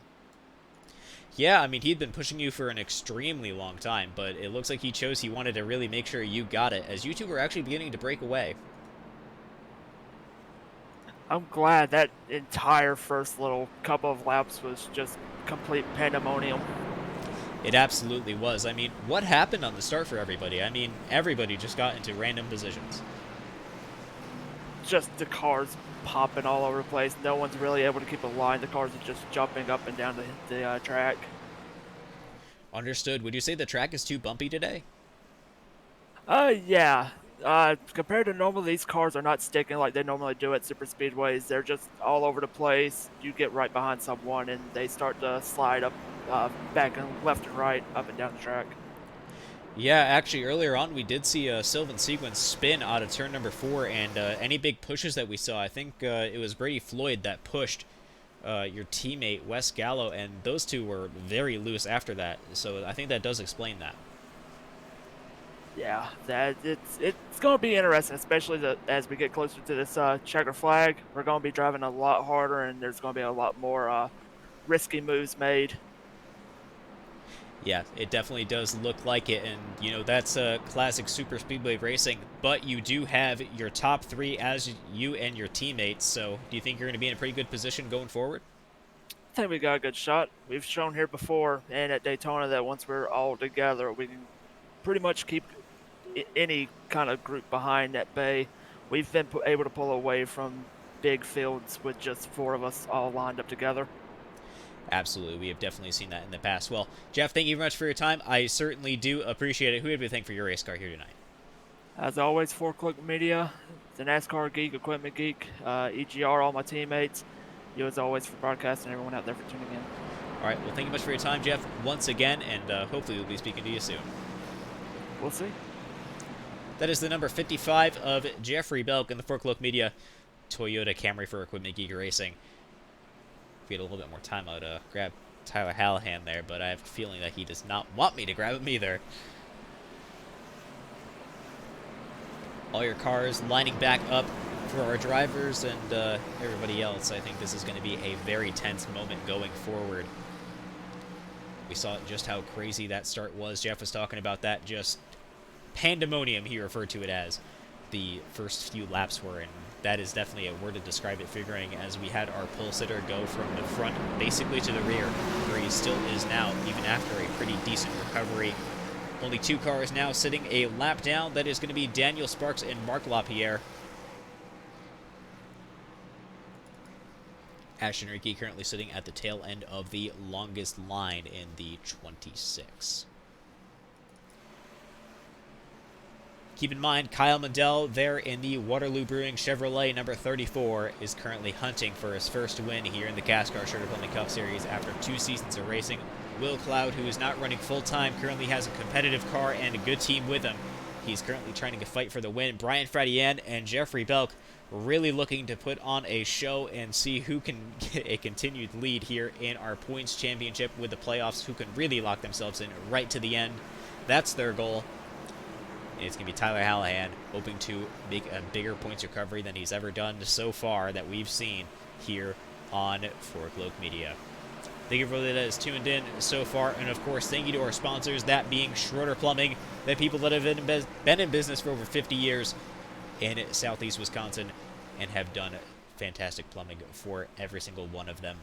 Yeah, I mean, he'd been pushing you for an extremely long time, but it looks like he wanted to really make sure you got it, as you two were actually beginning to break away. I'm glad that entire first little couple of laps was just complete pandemonium. It absolutely was. I mean, what happened on the start for everybody? I mean, everybody just got into random positions. Just the cars popping all over the place. No one's really able to keep a line. The cars are just jumping up and down the track. Understood. Would you say the track is too bumpy today? Yeah. Compared to normal, these cars are not sticking like they normally do at super speedways. They're just all over the place. You get right behind someone, and they start to slide up, back and left and right, up and down the track. Yeah, actually, earlier on, we did see a Sylvan Sequence spin out of turn number 4, and any big pushes that we saw, I think it was Brady Floyd that pushed your teammate, Wes Gallo, and those two were very loose after that, so I think that does explain that. Yeah, it's going to be interesting, especially as we get closer to this checker flag. We're going to be driving a lot harder, and there's going to be a lot more risky moves made. Yeah, it definitely does look like it, and, that's classic super speedway racing, but you do have your top 3 as you and your teammates, so do you think you're going to be in a pretty good position going forward? I think we got a good shot. We've shown here before and at Daytona that once we're all together, we can pretty much keep any kind of group behind at bay. We've been able to pull away from big fields with just 4 of us all lined up together. Absolutely. We have definitely seen that in the past. Well, Jeff, thank you very much for your time. I certainly do appreciate it. Who have you thank for your race car here tonight? As always, 4 Click Media, the NASCAR Geek, Equipment Geek, EGR, all my teammates. You as always for broadcasting, everyone out there for tuning in. All right. Well, thank you much for your time, Jeff, once again, and hopefully we'll be speaking to you soon. We'll see. That is the number 55 of Jeffrey Belk in the 4 Media Toyota Camry for Equipment Geek Racing. If we had a little bit more time, I would grab Tyler Hallahan there, but I have a feeling that he does not want me to grab him either. All your cars lining back up for our drivers and everybody else. I think this is going to be a very tense moment going forward. We saw just how crazy that start was. Jeff was talking about that, just pandemonium, he referred to it as, the first few laps were, and that is definitely a word to describe it, figuring as we had our pole sitter go from the front basically to the rear, where he still is now, even after a pretty decent recovery. Only 2 cars now sitting a lap down. That is going to be Daniel Sparks and Mark LaPierre. Ashton Rickey currently sitting at the tail end of the longest line in the 26. Keep in mind, Kyle Mendel there in the Waterloo Brewing Chevrolet number 34 is currently hunting for his first win here in the CASCAR Schroeder Plumbing Cup Series after 2 seasons of racing. Will Cloud, who is not running full-time, currently has a competitive car and a good team with him. He's currently trying to fight for the win. Brian Fradian and Jeffrey Belk really looking to put on a show and see who can get a continued lead here in our points championship with the playoffs, who can really lock themselves in right to the end. That's their goal. And it's going to be Tyler Hallahan hoping to make a bigger points recovery than he's ever done so far that we've seen here on Fork Loke Media. Thank you for everybody that has tuned in so far, and of course, thank you to our sponsors, that being Schroeder Plumbing, the people that have been in business for over 50 years in Southeast Wisconsin and have done fantastic plumbing for every single one of them.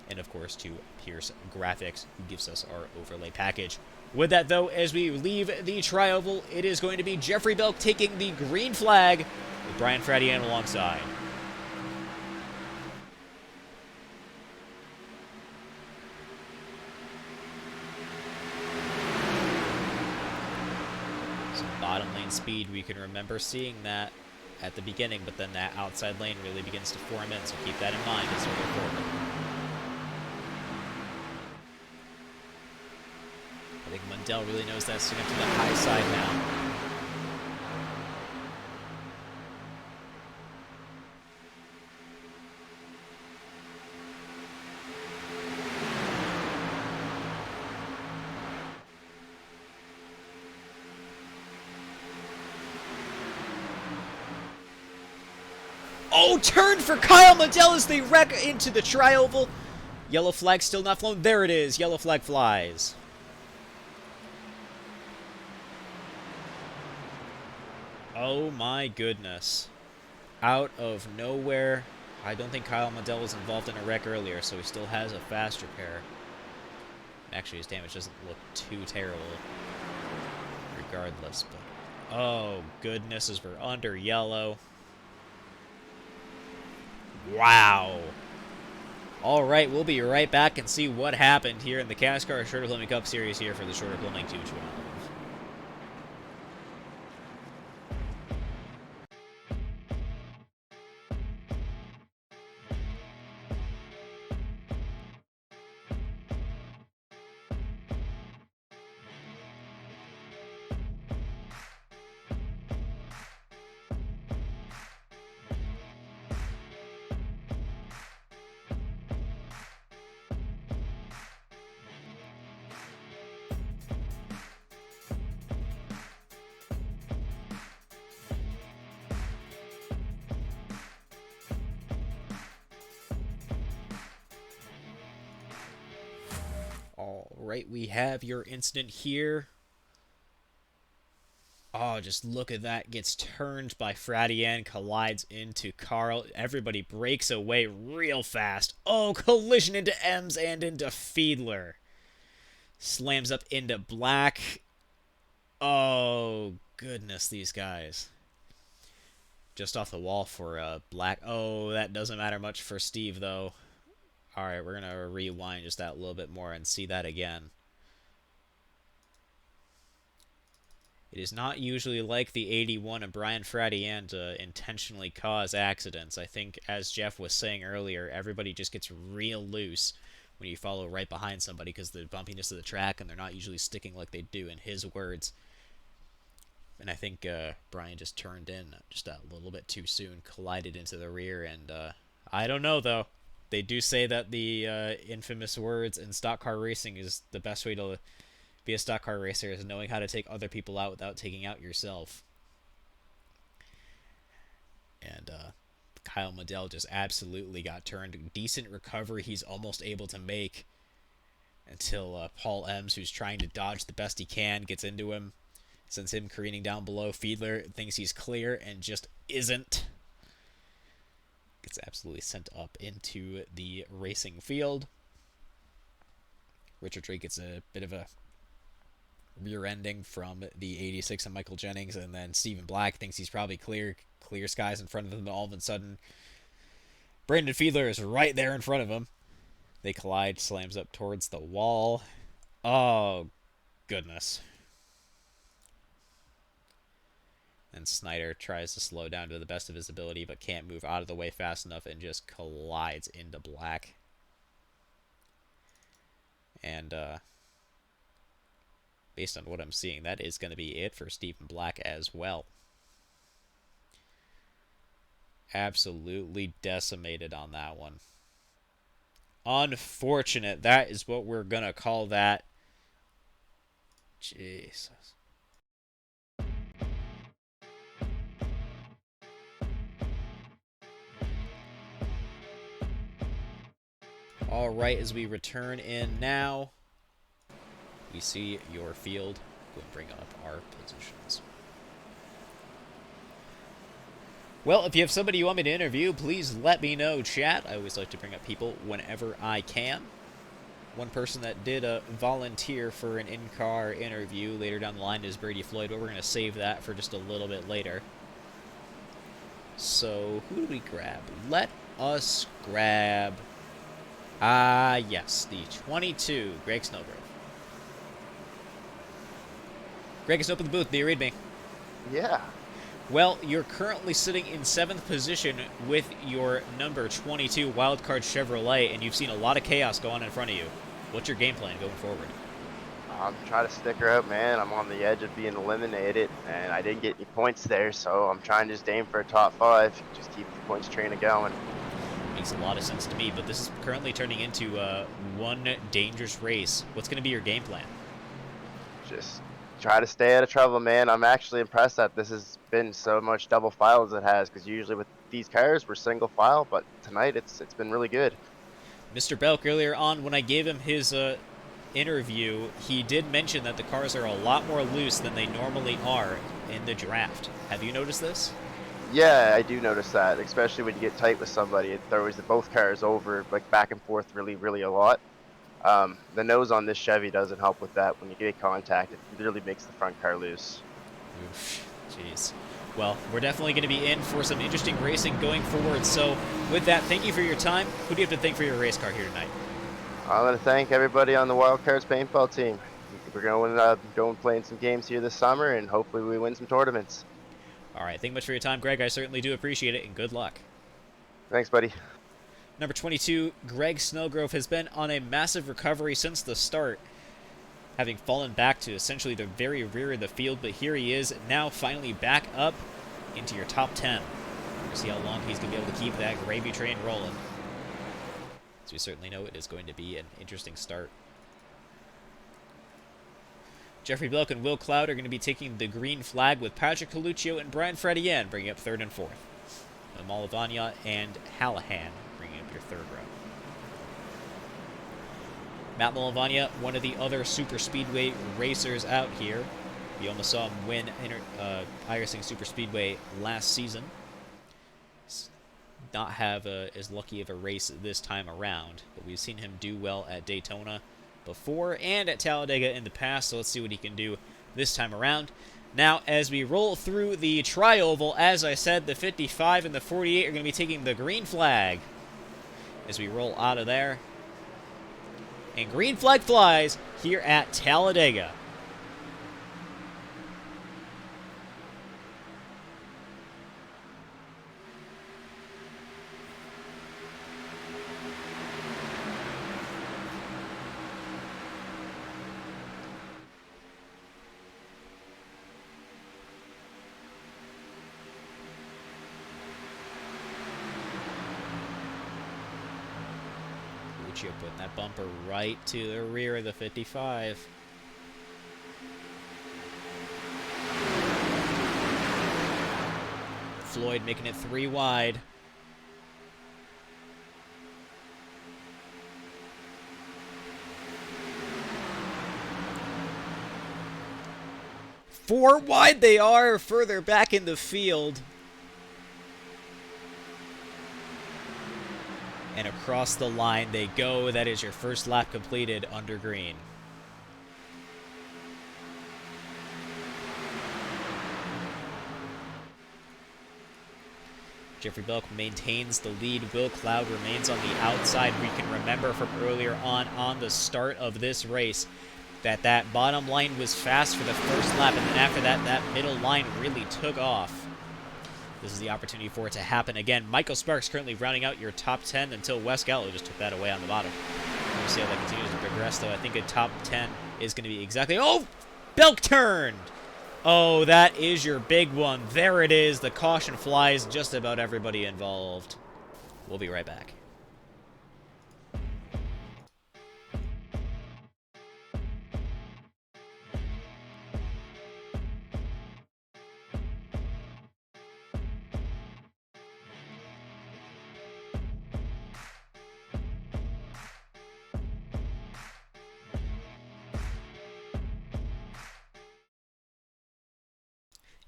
And of course, to Pierce Graphics, who gives us our overlay package. With that, though, as we leave the Tri-Oval, it is going to be Jeffrey Belk taking the green flag with Brian Fradian alongside. Some bottom lane speed, we can remember seeing that at the beginning, but then that outside lane really begins to form in, so keep that in mind as we go forward. I think Mundell really knows that's to get to the high side now. Oh, turn for Kyle Mundell as they wreck into the Tri-Oval. Yellow flag still not flown. There it is. Yellow flag flies. Oh my goodness. Out of nowhere. I don't think Kyle Mundell was involved in a wreck earlier, so he still has a fast repair. Actually, his damage doesn't look too terrible regardless, but oh goodness, as we're under yellow. Wow. All right, we'll be right back and see what happened here in the CASCAR Schroeder Plumbing Cup Series here for the Schroeder Plumbing 212. All right, we have your incident here. Oh, just look at that. Gets turned by Fradian, collides into Carl. Everybody breaks away real fast. Oh, collision into Ems and into Fiedler. Slams up into Black. Oh, goodness, these guys. Just off the wall for Black. Oh, that doesn't matter much for Steve, though. Alright, we're going to rewind just that a little bit more and see that again. It is not usually like the 81 of Brian Fradian to intentionally cause accidents. I think, as Jeff was saying earlier, everybody just gets real loose when you follow right behind somebody because of the bumpiness of the track, and they're not usually sticking like they do, in his words. And I think Brian just turned in just a little bit too soon, collided into the rear, and I don't know, though. They do say that the infamous words in stock car racing is the best way to be a stock car racer is knowing how to take other people out without taking out yourself. And Kyle Mundell just absolutely got turned. Decent recovery he's almost able to make. until Paul Ems, who's trying to dodge the best he can, gets into him, sends him careening down below. Fiedler thinks he's clear and just isn't. Gets absolutely sent up into the racing field. Richard Drake gets a bit of a rear ending from the 86 and Michael Jennings, and then Stephen Black thinks he's probably clear skies in front of him, and all of a sudden Brandon Fiedler is right there in front of him. They collide, slams up towards the wall. Oh, goodness. And Snyder tries to slow down to the best of his ability, but can't move out of the way fast enough and just collides into Black. And, based on what I'm seeing, that is going to be it for Stephen Black as well. Absolutely decimated on that one. Unfortunate. That is what we're going to call that. Jesus. All right, as we return in now, we see your field. Go and bring up our positions. Well, if you have somebody you want me to interview, please let me know, chat. I always like to bring up people whenever I can. One person that did volunteer for an in-car interview later down the line is Brady Floyd, but we're going to save that for just a little bit later. So, who do we grab? Let us grab... yes, the 22, Greg Snowgrove. Greg, it's open the booth. Do you read me? Yeah. Well, you're currently sitting in 7th position with your number 22 Wildcard Chevrolet, and you've seen a lot of chaos go on in front of you. What's your game plan going forward? I'm trying to stick her out, man. I'm on the edge of being eliminated, and I didn't get any points there, so I'm trying to just aim for a top 5. Just keep the points train going. Makes a lot of sense to me, but this is currently turning into one dangerous race. What's going to be your game plan? Just try to stay out of trouble, man. I'm actually impressed that this has been so much double file as it has, because usually with these cars we're single file, but tonight it's been really good. Mr. Belk, earlier on when I gave him his interview, he did mention that the cars are a lot more loose than they normally are in the draft. Have you noticed this? Yeah, I do notice that, especially when you get tight with somebody. It throws both cars over, like, back and forth really a lot. The nose on this Chevy doesn't help with that. When you get contact, it really makes the front car loose. Oof, jeez. Well, we're definitely going to be in for some interesting racing going forward. So, with that, thank you for your time. Who do you have to thank for your race car here tonight? I want to thank everybody on the Wildcards paintball team. We're going playing some games here this summer, and hopefully we win some tournaments. All right, thank you much for your time, Greg. I certainly do appreciate it, and good luck. Thanks, buddy. Number 22, Greg Snellgrove, has been on a massive recovery since the start, having fallen back to essentially the very rear of the field, but here he is, now finally back up into your top 10. We'll see how long he's going to be able to keep that gravy train rolling. As we certainly know, it is going to be an interesting start. Jeffrey Belk and Will Cloud are going to be taking the green flag with Patrick Coluccio and Brian Fredian bringing up 3rd and 4th. Malavanya and Hallahan bringing up your 3rd row. Matt Malavanya, one of the other super speedway racers out here. We almost saw him win Irising Super Speedway last season. Not have as lucky of a race this time around, but we've seen him do well at Daytona before and at Talladega in the past, so let's see what he can do this time around. Now, as we roll through the tri-oval, as I said, the 55 and the 48 are going to be taking the green flag as we roll out of there. And green flag flies here at Talladega. Putting that bumper right to the rear of the 55. Floyd making it 3 wide. 4 wide they are, further back in the field. And across the line they go. That is your first lap completed under green. Jeffrey Belk maintains the lead. Will Cloud remains on the outside. We can remember from earlier on the start of this race that bottom line was fast for the first lap, and then after that, that middle line really took off. This is the opportunity for it to happen again. Michael Sparks currently rounding out your top 10 until Wes Gallo just took that away on the bottom. We'll see how that continues to progress, though. I think a top 10 is going to be exactly... Oh! Belk turned! Oh, that is your big one. There it is. The caution flies just about everybody involved. We'll be right back.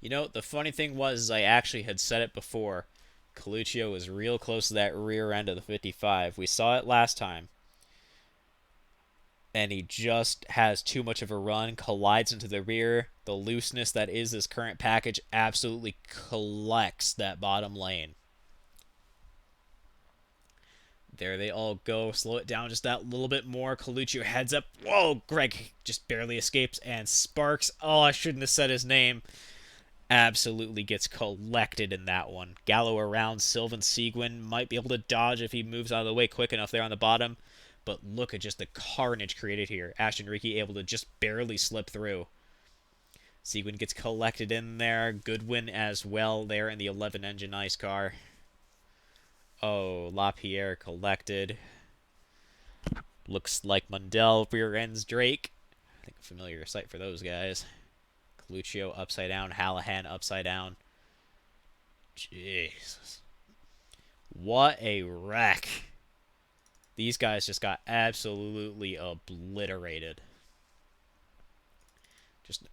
You know, the funny thing was I actually had said it before. Coluccio was real close to that rear end of the 55. We saw it last time. And he just has too much of a run, collides into the rear. The looseness that is this current package absolutely collects that bottom lane. There they all go. Slow it down just that little bit more. Coluccio heads up. Whoa, Greg just barely escapes. And Sparks, oh, I shouldn't have said his name, absolutely gets collected in that one. Gallo around. Sylvan Seguin might be able to dodge if he moves out of the way quick enough there on the bottom. But look at just the carnage created here. Ashton Ricky able to just barely slip through. Seguin gets collected in there. Goodwin as well there in the 11 engine ice car. Oh, LaPierre collected. Looks like Mundell rear ends Drake. I think a familiar sight for those guys. Coluccio upside down. Hallahan upside down. Jesus. What a wreck. These guys just got absolutely obliterated. Just,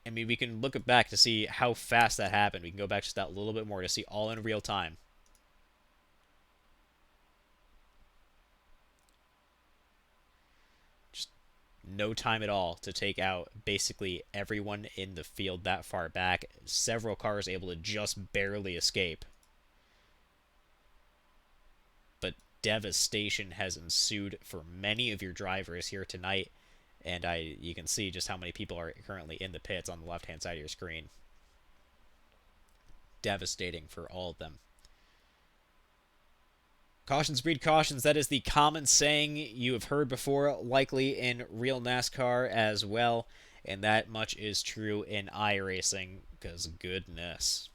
I mean, we can look back to see how fast that happened. We can go back just that little bit more to see all in real time. Just no time at all to take out basically everyone in the field that far back. Several cars able to just barely escape. But devastation has ensued for many of your drivers here tonight, and you can see just how many people are currently in the pits on the left-hand side of your screen. Devastating for all of them. Cautions breed cautions. That is the common saying you have heard before, likely in real NASCAR as well, and that much is true in iRacing, because goodness.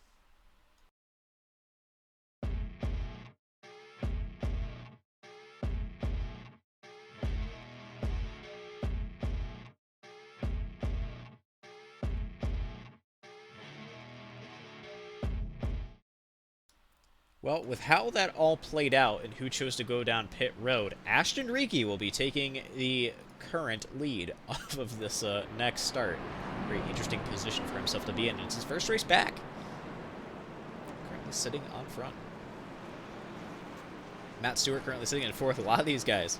Well, with how that all played out and who chose to go down pit road, Ashton Ricky will be taking the current lead off of this next start. Very interesting position for himself to be in. It's his first race back. Currently sitting on front. Matt Stewart currently sitting in fourth. A lot of these guys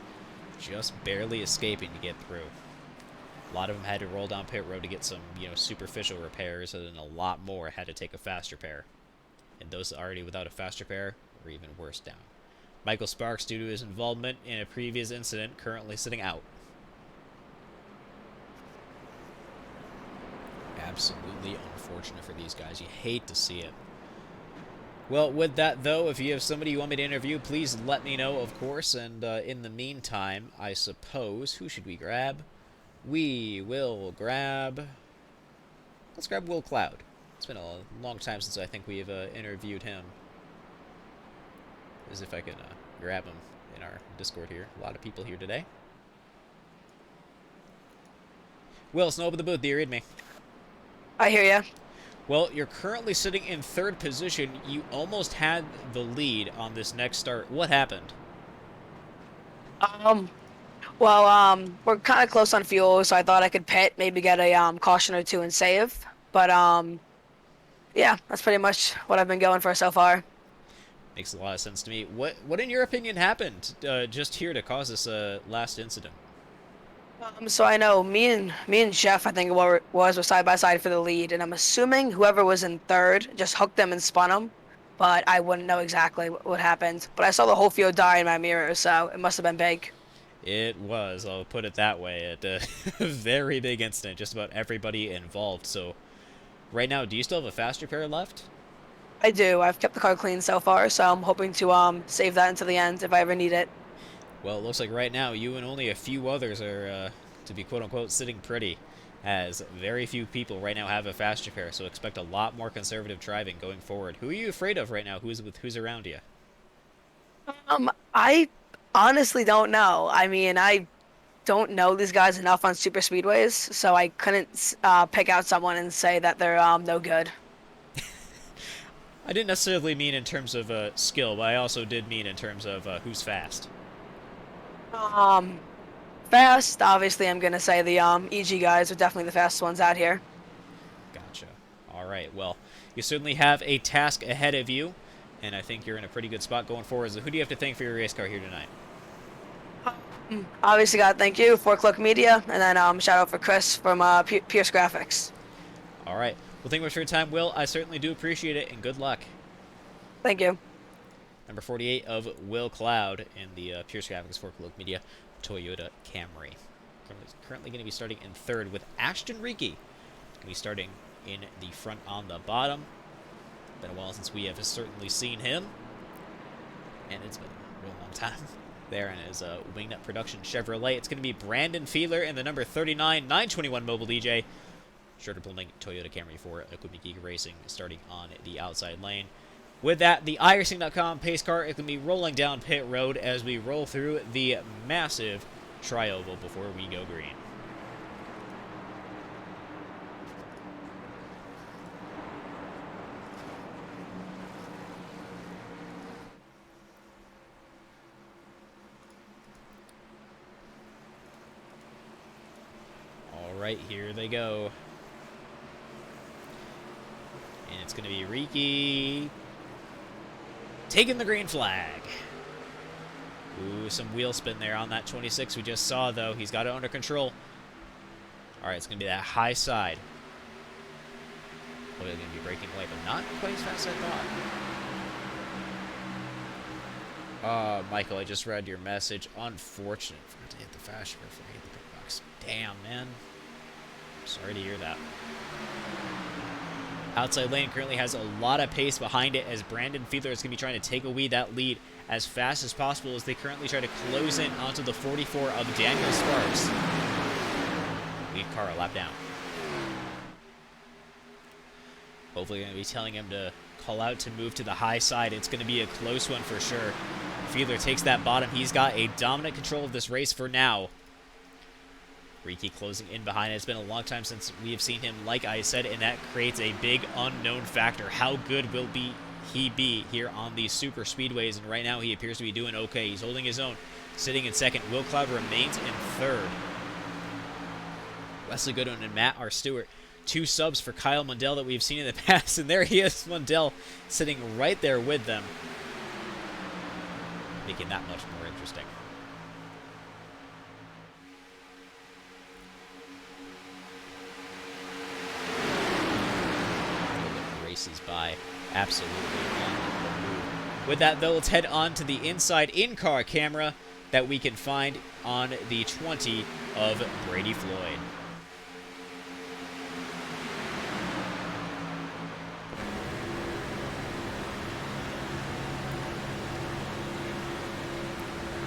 just barely escaping to get through. A lot of them had to roll down pit road to get some, superficial repairs, and then a lot more had to take a fast repair. And those already without a fast repair were even worse down. Michael Sparks, due to his involvement in a previous incident, currently sitting out. Absolutely unfortunate for these guys. You hate to see it. Well, with that, though, if you have somebody you want me to interview, please let me know, of course. And in the meantime, I suppose, who should we grab? We will grab... Let's grab Will Cloud. It's been a long time since I think we've interviewed him. As if I can grab him in our Discord here. A lot of people here today. Will, Snow up at the booth. Do you read me? I hear ya. Well, you're currently sitting in third position. You almost had the lead on this next start. What happened? We're kind of close on fuel, so I thought I could pit, maybe get a caution or two and save. But yeah, that's pretty much what I've been going for so far. Makes a lot of sense to me. What in your opinion happened just here to cause this last incident? So I know me and Jeff, I think were side by side for the lead, and I'm assuming whoever was in third just hooked them and spun them, but I wouldn't know exactly what happened. But I saw the whole field die in my mirror, so it must have been big. It was, I'll put it that way, a very big incident. Just about everybody involved. So right now, do you still have a fast repair left? I do. I've kept the car clean so far, so I'm hoping to save that until the end if I ever need it. Well, it looks like right now you and only a few others are, to be quote-unquote, sitting pretty, as very few people right now have a fast repair, so expect a lot more conservative driving going forward. Who are you afraid of right now? Who's around you? I honestly don't know. I mean, I don't know these guys enough on super speedways, so I couldn't pick out someone and say that they're no good. I didn't necessarily mean in terms of skill, but I also did mean in terms of who's fast. Um, Fast, obviously, I'm gonna say the EG guys are definitely the fastest ones out here. Gotcha. All right, well, you certainly have a task ahead of you, and I think you're in a pretty good spot going forward. So who do you have to thank for your race car here tonight? Obviously, got thank you, 4 O'Clock Media, and then shout out for Chris from Pierce Graphics. All right. Well, thank you much for your time, Will. I certainly do appreciate it, and good luck. Thank you. Number 48 of Will Cloud in the Pierce Graphics 4 Media Toyota Camry. Currently going to be starting in third with Ashton Riki. Going to be starting in the front on the bottom. Been a while since we have certainly seen him, and it's been a real long time. There in his Wingnut Production Chevrolet. It's going to be Brandon Fiedler in the number 39 921 Mobile DJ. Schroeder pulling Toyota Camry for Equipment Geek Racing, starting on the outside lane. With that, the iRacing.com pace car is going to be rolling down pit road as we roll through the massive tri-oval before we go green. All right, here they go. And it's going to be Riki taking the green flag. Ooh, some wheel spin there on that 26 we just saw, though. He's got it under control. All right, it's going to be that high side. Well, they're going to be braking away, but not quite as fast as I thought. Michael, I just read your message. Unfortunate. Forgot to hit the fast before I hit the pit box. Damn, man. Sorry to hear that. Outside lane currently has a lot of pace behind it as Brandon Fiedler is going to be trying to take away that lead as fast as possible as they currently try to close in onto the 44 of Daniel Sparks. Lead car a lap down. Hopefully going to be telling him to call out to move to the high side. It's going to be a close one for sure. Fiedler takes that bottom. He's got a dominant control of this race for now. Riki closing in behind. It's been a long time since we have seen him, like I said, and that creates a big unknown factor. How good will he be here on these super speedways? And right now he appears to be doing okay. He's holding his own, sitting in second. Will Cloud remains in third. Wesley Goodwin and Matt R. Stewart, 2 subs for Kyle Mundell that we've seen in the past, and there he is, Mundell, sitting right there with them, making that much more interesting. Races by absolutely on the move. With that, though, let's head on to the inside in-car camera that we can find on the 20 of Brady Floyd.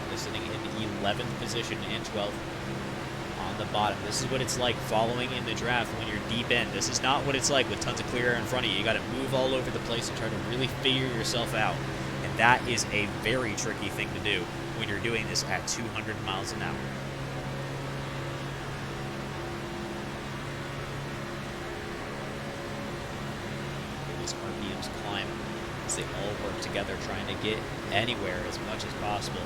They're sitting in 11th position and 12th on the bottom. This is what it's like following in the draft when you're deep in. This is not what it's like with tons of clear air in front of you. You got to move all over the place and try to really figure yourself out. And that is a very tricky thing to do when you're doing this at 200 miles an hour. These RPMs climb as they all work together trying to get anywhere as much as possible,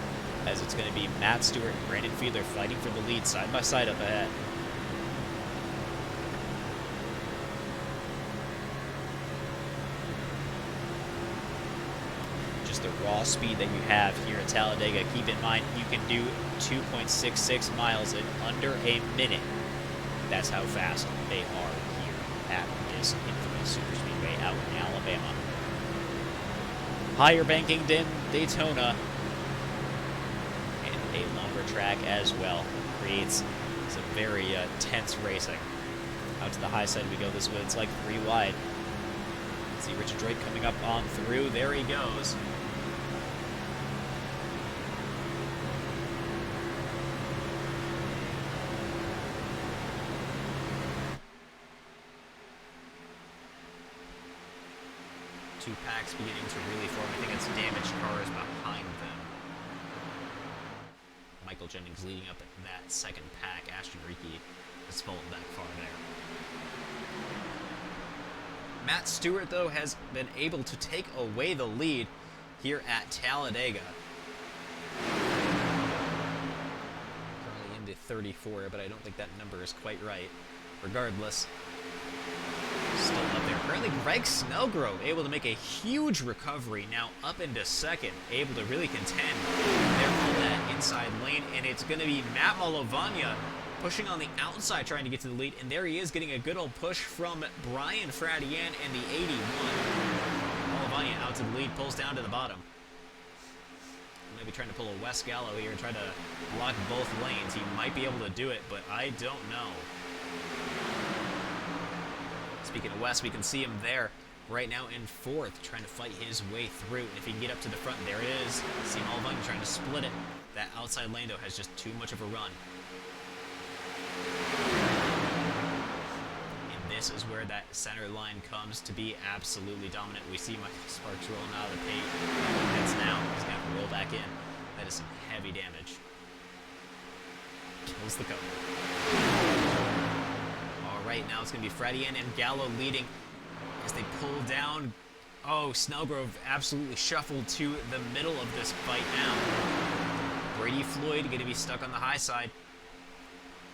as it's going to be Matt Stewart and Brandon Fiedler fighting for the lead side by side up ahead. raw speed that you have here at Talladega. Keep in mind, you can do 2.66 miles in under a minute. That's how fast they are here at this infamous superspeedway out in Alabama. Higher banking than Daytona, and a longer track as well. Creates some very tense racing. Out to the high side we go. This way it's like 3 wide. See Richard Drake coming up on through. There he goes. Two packs beginning to really form. I think it's damaged cars behind them. Michael Jennings leading up in that second pack. Ashton Rickey has fallen back far there. Matt Stewart, though, has been able to take away the lead here at Talladega. Currently into 34, but I don't think that number is quite right. Regardless, still up there. Currently, Greg Snellgrove able to make a huge recovery. Now up into second, able to really contend there on that inside lane. And it's going to be Matt Malavagna pushing on the outside, trying to get to the lead. And there he is, getting a good old push from Brian Fradian and the 81. Malavagna out to the lead, pulls down to the bottom. Maybe trying to pull a Wes Gallo here and try to block both lanes. He might be able to do it, but I don't know. Speaking of Wes, we can see him there right now in fourth, trying to fight his way through. And if he can get up to the front, there it is. See Malavagna trying to split it. That outside lane, though, has just too much of a run. And this is where that center line comes to be absolutely dominant. We see Michael Sparks rolling out of the paint. That's now. He's going to have to roll back in. That is some heavy damage. Kills the cover. All right, now it's going to be Fradian and Gallo leading as they pull down. Oh, Snellgrove absolutely shuffled to the middle of this fight now. Brady Floyd going to be stuck on the high side.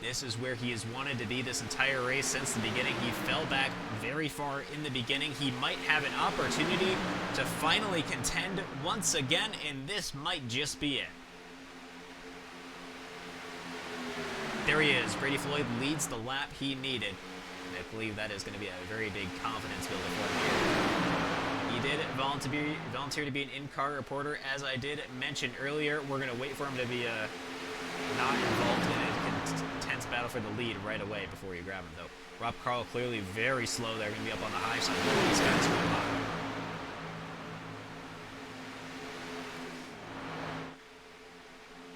This is where he has wanted to be this entire race since the beginning. He fell back very far in the beginning. He might have an opportunity to finally contend once again, and this might just be it. There he is. Brady Floyd leads the lap he needed. And I believe that is going to be a very big confidence builder for him here. He did volunteer to be an in-car reporter. As I did mention earlier, we're going to wait for him to be not involved in a intense battle for the lead right away before you grab him, though. Rob Carl clearly very slow. They're going to be up on the high side. These guys are hot.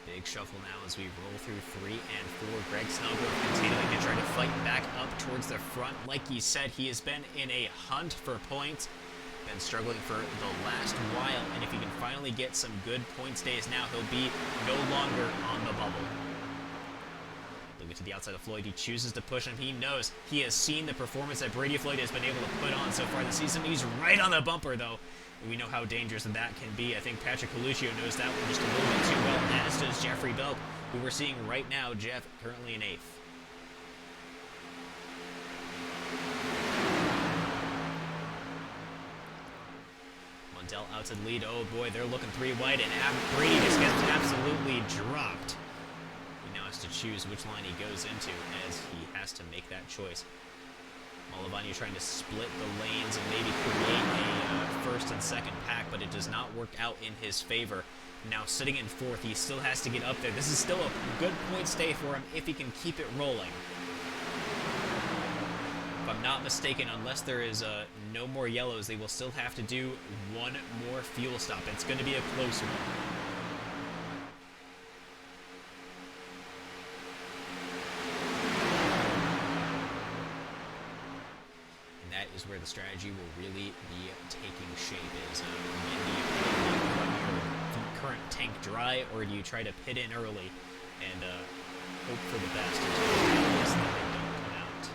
Big shuffle now as we roll through 3 and 4. Greg Snellgrove continuing to try to fight back up towards the front. Like he said, he has been in a hunt for points. Been struggling for the last while, and if he can finally get some good points days now, he'll be no longer on the bubble. Moving to the outside of Floyd, he chooses to push him. He knows, he has seen the performance that Brady Floyd has been able to put on so far this season. He's right on the bumper, though. We know how dangerous that can be. I think Patrick Coluccio knows that one just a little bit too well, as does Jeffrey Belk, who we're seeing right now. Jeff currently in 8th. Mundell out to the lead. Oh boy, they're looking 3 wide, and Brady just gets absolutely dropped. He now has to choose which line he goes into, as he has to make that choice. Malavagna trying to split the lanes and maybe create a first and second pack, but it does not work out in his favor. Now sitting in 4th, he still has to get up there. This is still a good point stay for him if he can keep it rolling. If I'm not mistaken, unless there is no more yellows, they will still have to do one more fuel stop. It's going to be a close one. And that is where the strategy will really be taking shape. Is when do you run your current tank dry, or do you try to pit in early and hope for the best until they don't come out?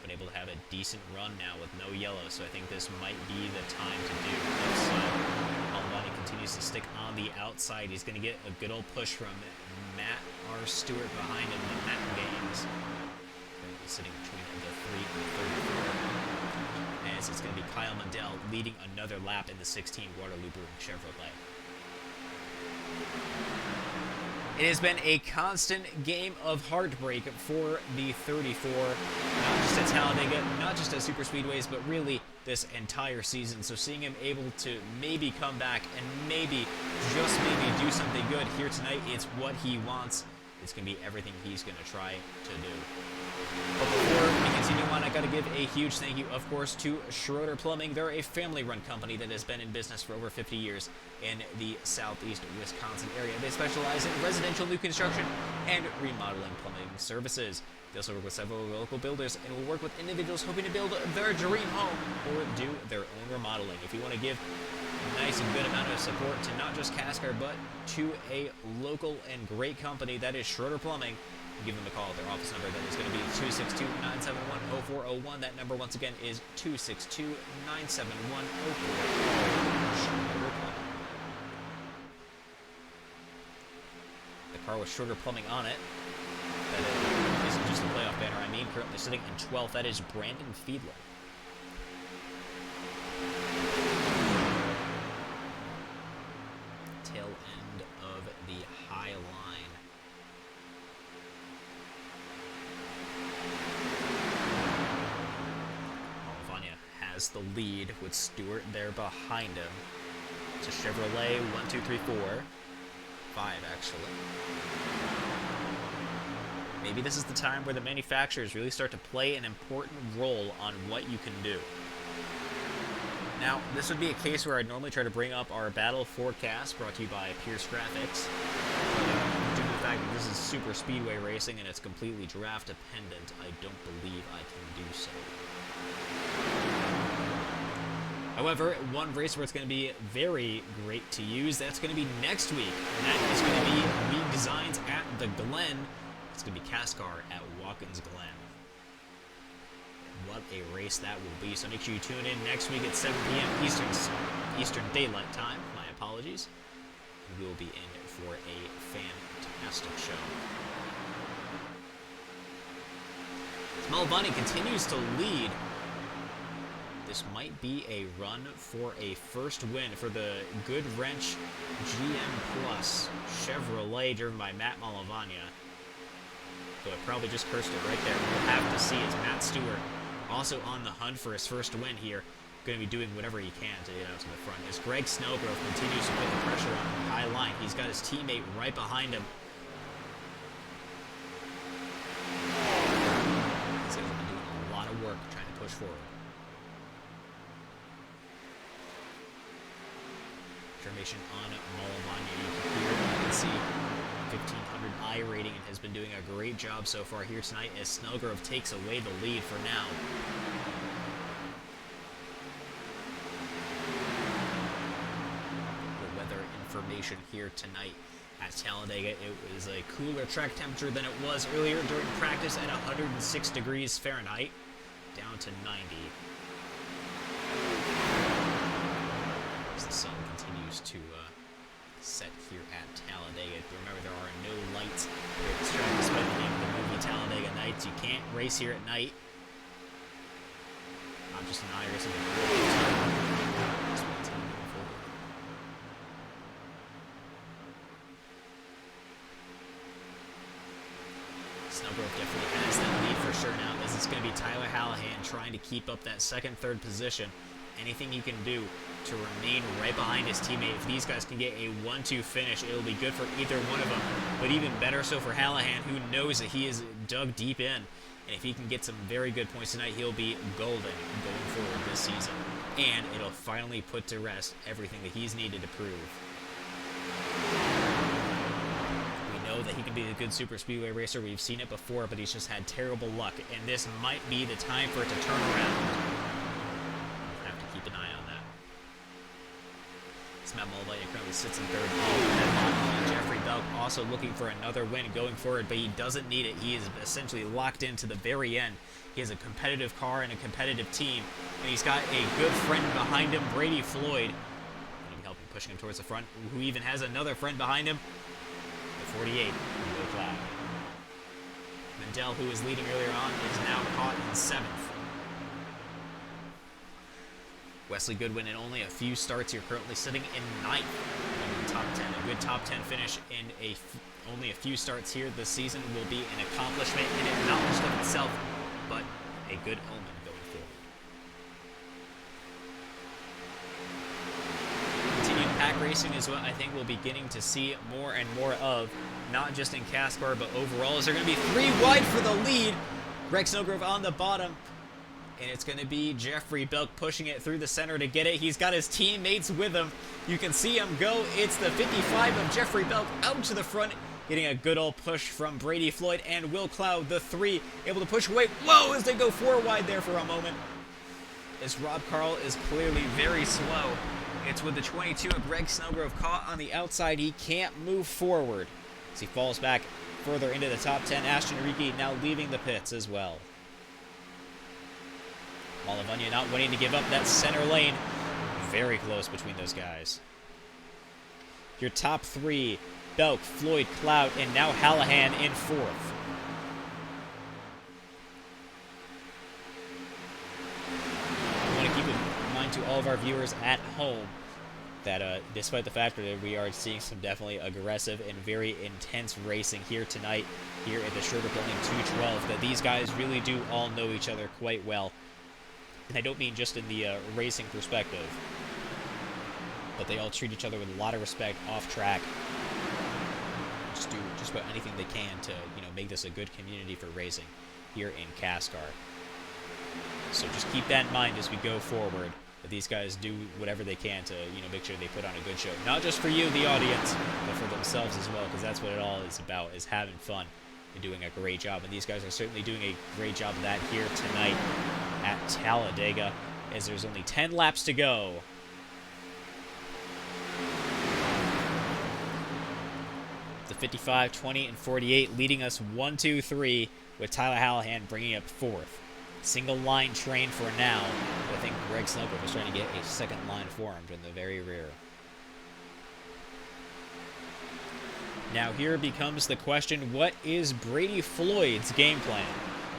Been able to have a decent run now with no yellow, so I think this might be the time to do. If so, Malavagna continues to stick on the outside. He's going to get a good old push from Matt R. Stewart behind him, the Matt Games. Sitting between the 3 and the 34. And minutes, it's going to be Kyle Mundell leading another lap in the 16 Guadalupe Chevrolet. It has been a constant game of heartbreak for the 34, not just at Talladega, not just at super speedways, but really this entire season. So seeing him able to maybe come back and maybe, just maybe, do something good here tonight, it's what he wants. It's going to be everything he's going to try to do. But before we continue on, I got to give a huge thank you, of course, to Schroeder Plumbing. They're a family-run company that has been in business for over 50 years in the southeast Wisconsin area. They specialize in residential new construction and remodeling plumbing services. They also work with several local builders and will work with individuals hoping to build their dream home or do their own remodeling. If you want to give a nice and good amount of support to not just CASCAR, but to a local and great company that is Schroeder Plumbing, give them a call at their office number. That is going to be 262-971-0401. That number, once again, is 262-971-0401. The car with Schroeder Plumbing on it. That isn't just a playoff banner, I mean. Currently sitting in 12th. That is Brandon Fiedler. Tail end of the high line. Has the lead with Stewart there behind him. It's a Chevrolet 1, 2, 3, 4. 5 actually. Maybe this is the time where the manufacturers really start to play an important role on what you can do. Now, this would be a case where I'd normally try to bring up our battle forecast brought to you by Pierce Graphics. But due to the fact that this is super speedway racing and it's completely draft dependent, I don't believe I can do so. However, one race where it's going to be very great to use, that's going to be next week. And that is going to be League Designs at the Glen. It's going to be CASCAR at Watkins Glen. What a race that will be. So make sure you tune in next week at 7 p.m. Eastern Daylight Time. My apologies. We will be in for a fantastic show. Malvani continues to lead. This might be a run for a first win for the Good Wrench GM Plus Chevrolet driven by Matt Malavagna. So it probably just cursed it right there. We'll have to see. It's Matt Stewart also on the hunt for his first win here. Going to be doing whatever he can to get out to the front. As Greg Snellgrove continues to put the pressure on the high line. He's got his teammate right behind him. These guys have been doing a lot of work trying to push forward. Information on Malavagna. You can hear, you can see 1500 I rating and has been doing a great job so far here tonight as Snellgrove takes away the lead for now. The weather information here tonight at Talladega. It was a cooler track temperature than it was earlier during practice at 106 degrees Fahrenheit, down to 90. As the sun continues to set here at Talladega. Remember, there are no lights here at this track, despite the name of the movie Talladega Nights. You can't race here at night. Not just an iRacing, but Snellgrove definitely has that lead for sure now, as it's going to be Tyler Hallahan trying to keep up that second, third position. Anything he can do to remain right behind his teammate. If these guys can get a 1-2 finish, it'll be good for either one of them. But even better so for Hallahan, who knows that he is dug deep in. And if he can get some very good points tonight, he'll be golden going forward this season. And it'll finally put to rest everything that he's needed to prove. We know that he can be a good super speedway racer. We've seen it before, but he's just had terrible luck. And this might be the time for it to turn around. Matt Malavagna currently sits in third. Jeffrey Belk also looking for another win going forward, but he doesn't need it. He is essentially locked into the very end. He has a competitive car and a competitive team, and he's got a good friend behind him, Brady Floyd. Going to be helping pushing him towards the front, who even has another friend behind him, the 48, Will Cloud. Mendel, who was leading earlier on, is now caught in 7th. Wesley Goodwin, in only a few starts, you're currently sitting in 9th in the top 10. A good top 10 finish in only a few starts here this season will be an accomplishment in and not just of itself, but a good omen going forward. Continued pack racing is what I think we'll be beginning to see more and more of, not just in CASCAR, but overall, as they're going to be 3 wide for the lead. Greg Snowgrove on the bottom. And it's going to be Jeffrey Belk pushing it through the center to get it. He's got his teammates with him. You can see him go. It's the 55 of Jeffrey Belk out to the front, getting a good old push from Brady Floyd and Will Cloud, the 3, able to push away. Whoa, as they go 4 wide there for a moment. As Rob Carl is clearly very slow. It's with the 22 of Greg Snowgrove caught on the outside. He can't move forward as he falls back further into the top 10. Ashton Enrique now leaving the pits as well. Malavanya not wanting to give up that center lane. Very close between those guys. Your top 3, Belk, Floyd, Cloud, and now Hallahan in 4th. I want to keep in mind to all of our viewers at home that despite the fact that we are seeing some definitely aggressive and very intense racing here tonight, here at the Schroeder Building 212, that these guys really do all know each other quite well. And I don't mean just in the racing perspective, but they all treat each other with a lot of respect off track. Just do just about anything they can to, make this a good community for racing here in CASCAR. So just keep that in mind as we go forward, that these guys do whatever they can to, make sure they put on a good show. Not just for you, the audience, but for themselves as well, because that's what it all is about, is having fun and doing a great job. And these guys are certainly doing a great job of that here tonight at Talladega, as there's only 10 laps to go. The 55, 20, and 48 leading us 1, 2, 3, with Tyler Hallahan bringing up 4th. Single line train for now, but I think Greg Snowgrove is trying to get a second line formed in the very rear. Now here becomes the question, what is Brady Floyd's game plan?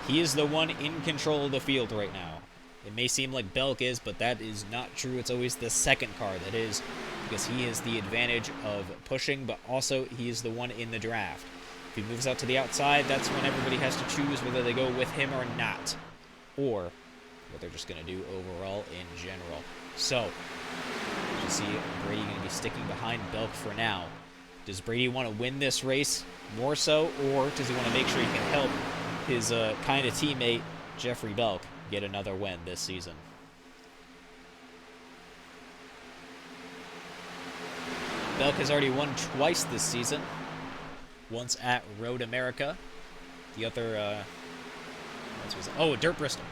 He is the one in control of the field right now. It may seem like Belk is, but that is not true. It's always the second car that is, because he has the advantage of pushing, but also he is the one in the draft. If he moves out to the outside, that's when everybody has to choose whether they go with him or not, or what they're just going to do overall in general. So, you see Brady going to be sticking behind Belk for now. Does Brady want to win this race more so, or does he want to make sure he can help his kind of teammate, Jeffrey Belk, get another win this season? Belk has already won twice this season. Once at Road America. The other, Dirt Bristol.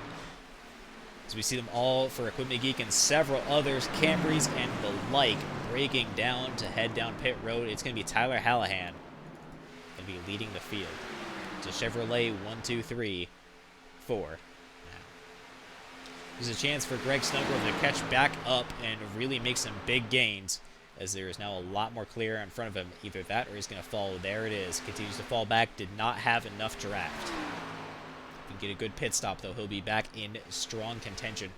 As we see them all for Equipment Geek and several others, Camrys and the like, breaking down to head down pit road. It's going to be Tyler Hallahan going to be leading the field. It's a Chevrolet 1, 2, 3, 4. Now, there's a chance for Greg Snowgrove to catch back up and really make some big gains, as there is now a lot more clear in front of him. Either that or he's going to fall. There it is. Continues to fall back. Did not have enough draft. If he can get a good pit stop, though, he'll be back in strong contention.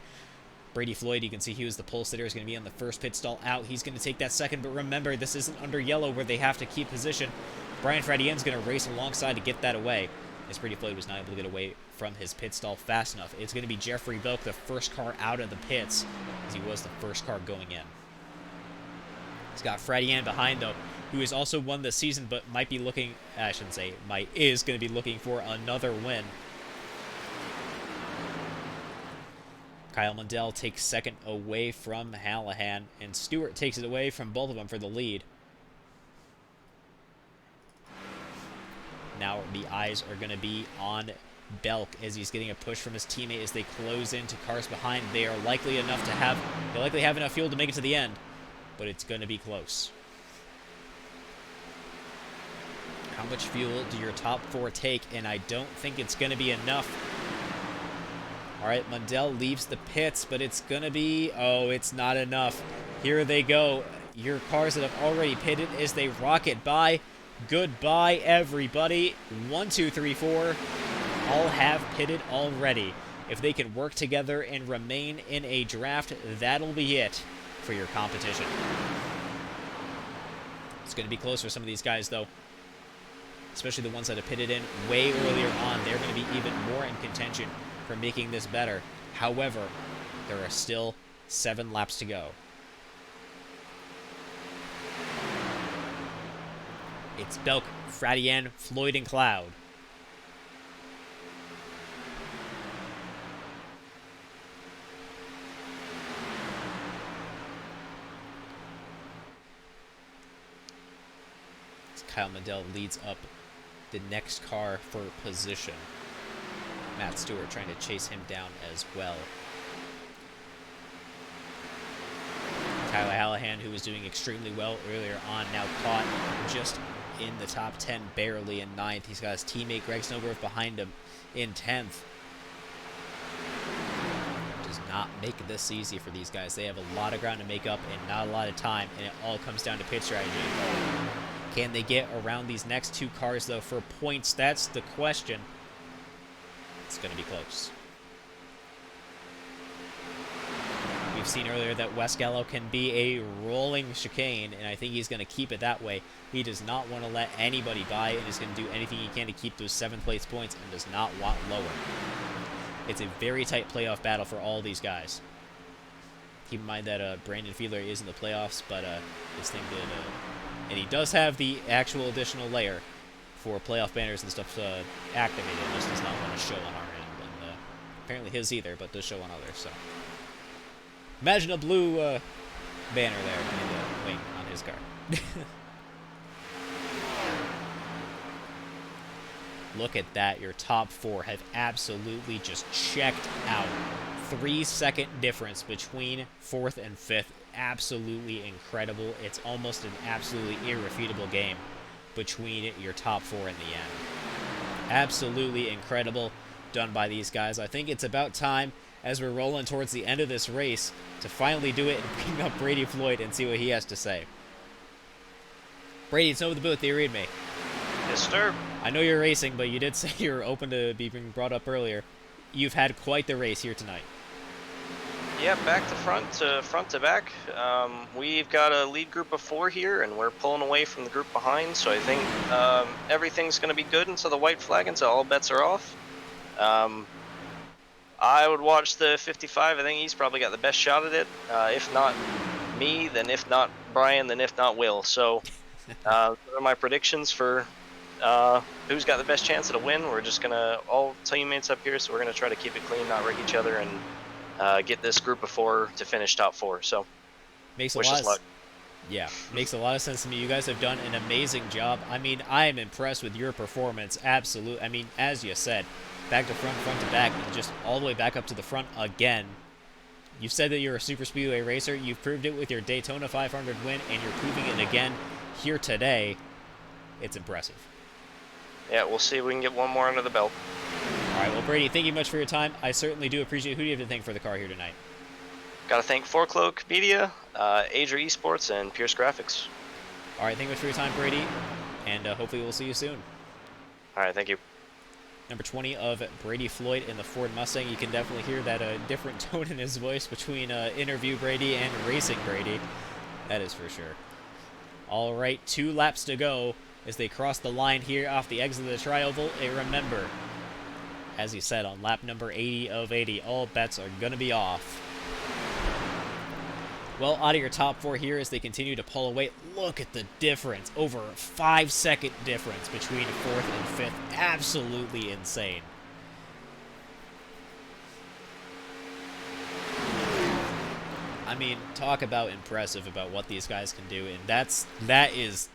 Brady Floyd, you can see he was the pole sitter, is going to be on the first pit stall out. He's going to take that second, but remember, this isn't under yellow where they have to keep position. Brian Fradien's going to race alongside to get that away, as Brady Floyd was not able to get away from his pit stall fast enough. It's going to be Jeffrey Belk, the first car out of the pits, as he was the first car going in. He's got Fradien behind, though, who has also won this season, but might be looking, I shouldn't say might, is going to be looking for another win. Kyle Mundell takes second away from Hallahan, and Stewart takes it away from both of them for the lead. Now the eyes are going to be on Belk as he's getting a push from his teammate as they close into cars behind. They are likely enough to have, they likely have enough fuel to make it to the end, but it's going to be close. How much fuel do your top 4 take? And I don't think it's going to be enough. All right, Mundell leaves the pits, but it's going to be, oh, it's not enough. Here they go. Your cars that have already pitted as they rocket by. Goodbye, everybody. 1, 2, 3, 4. All have pitted already. If they can work together and remain in a draft, that'll be it for your competition. It's going to be close for some of these guys, though. Especially the ones that have pitted in way earlier on. They're going to be even more in contention for making this better. However, there are still 7 laps to go. It's Belk, Fradian, Floyd, and Cloud. Kyle Mandel leads up the next car for position. Matt Stewart trying to chase him down as well. Tyler Hallahan, who was doing extremely well earlier on, now caught just in the top 10, barely in 9th. He's got his teammate Greg Snowgrove behind him in 10th. Does not make this easy for these guys. They have a lot of ground to make up and not a lot of time, and it all comes down to pit strategy. Can they get around these next 2 cars, though, for points? That's the question. It's going to be close. We've seen earlier that West Gallo can be a rolling chicane, and I think he's going to keep it that way. He does not want to let anybody by, and is going to do anything he can to keep those 7th place points, and does not want lower. It's a very tight playoff battle for all these guys. Keep in mind that Brandon Fiedler is in the playoffs, but this thing did... and he does have the actual additional layer for playoff banners and stuff activated. It just does not want to show on our end. And apparently his either, but does show on others. So imagine a blue banner there in the wing on his car. Look at that. Your top 4 have absolutely just checked out. 3-second difference between 4th and 5th. Absolutely incredible. It's almost an absolutely irrefutable game between your top 4 in the end. Absolutely incredible done by these guys. I think it's about time, as we're rolling towards the end of this race, to finally do it and bring up Brady Floyd and see what he has to say. Brady, it's over the booth. Do you read me? Yes, sir. I know you're racing, but you did say you were open to being brought up earlier. You've had quite the race here tonight. Yeah, back to front to back. We've got a lead group of 4 here, and we're pulling away from the group behind. So I think everything's going to be good until the white flag, until all bets are off. I would watch the 55. I think he's probably got the best shot at it. If not me, then if not Brian, then if not Will. So those are my predictions for who's got the best chance at a win. We're just going to all teammates up here, so we're going to try to keep it clean, not wreck each other, and get this group of 4 to finish top 4. So makes wish us luck. Yeah, makes a lot of sense to me. You guys have done an amazing job. I mean, I am impressed with your performance. Absolutely. I mean, as you said, back to front, front to back, and just all the way back up to the front again. You said that you're a super speedway racer. You've proved it with your Daytona 500 win, and you're proving it again here today. It's impressive. Yeah, we'll see if we can get one more under the belt. All right, well, Brady, thank you much for your time. I certainly do appreciate it. Who do you have to thank for the car here tonight? Got to thank Four Cloak Media, Adria Esports, and Pierce Graphics. All right, thank you much for your time, Brady, and hopefully we'll see you soon. All right, thank you. Number 20 of Brady Floyd in the Ford Mustang. You can definitely hear that different tone in his voice between interview Brady and racing Brady. That is for sure. All right, 2 laps to go as they cross the line here off the exit of the tri-oval. And remember, as he said on lap number 80 of 80, all bets are going to be off. Well, out of your top 4 here as they continue to pull away. Look at the difference. Over a 5-second difference between 4th and 5th. Absolutely insane. I mean, talk about impressive about what these guys can do. And that is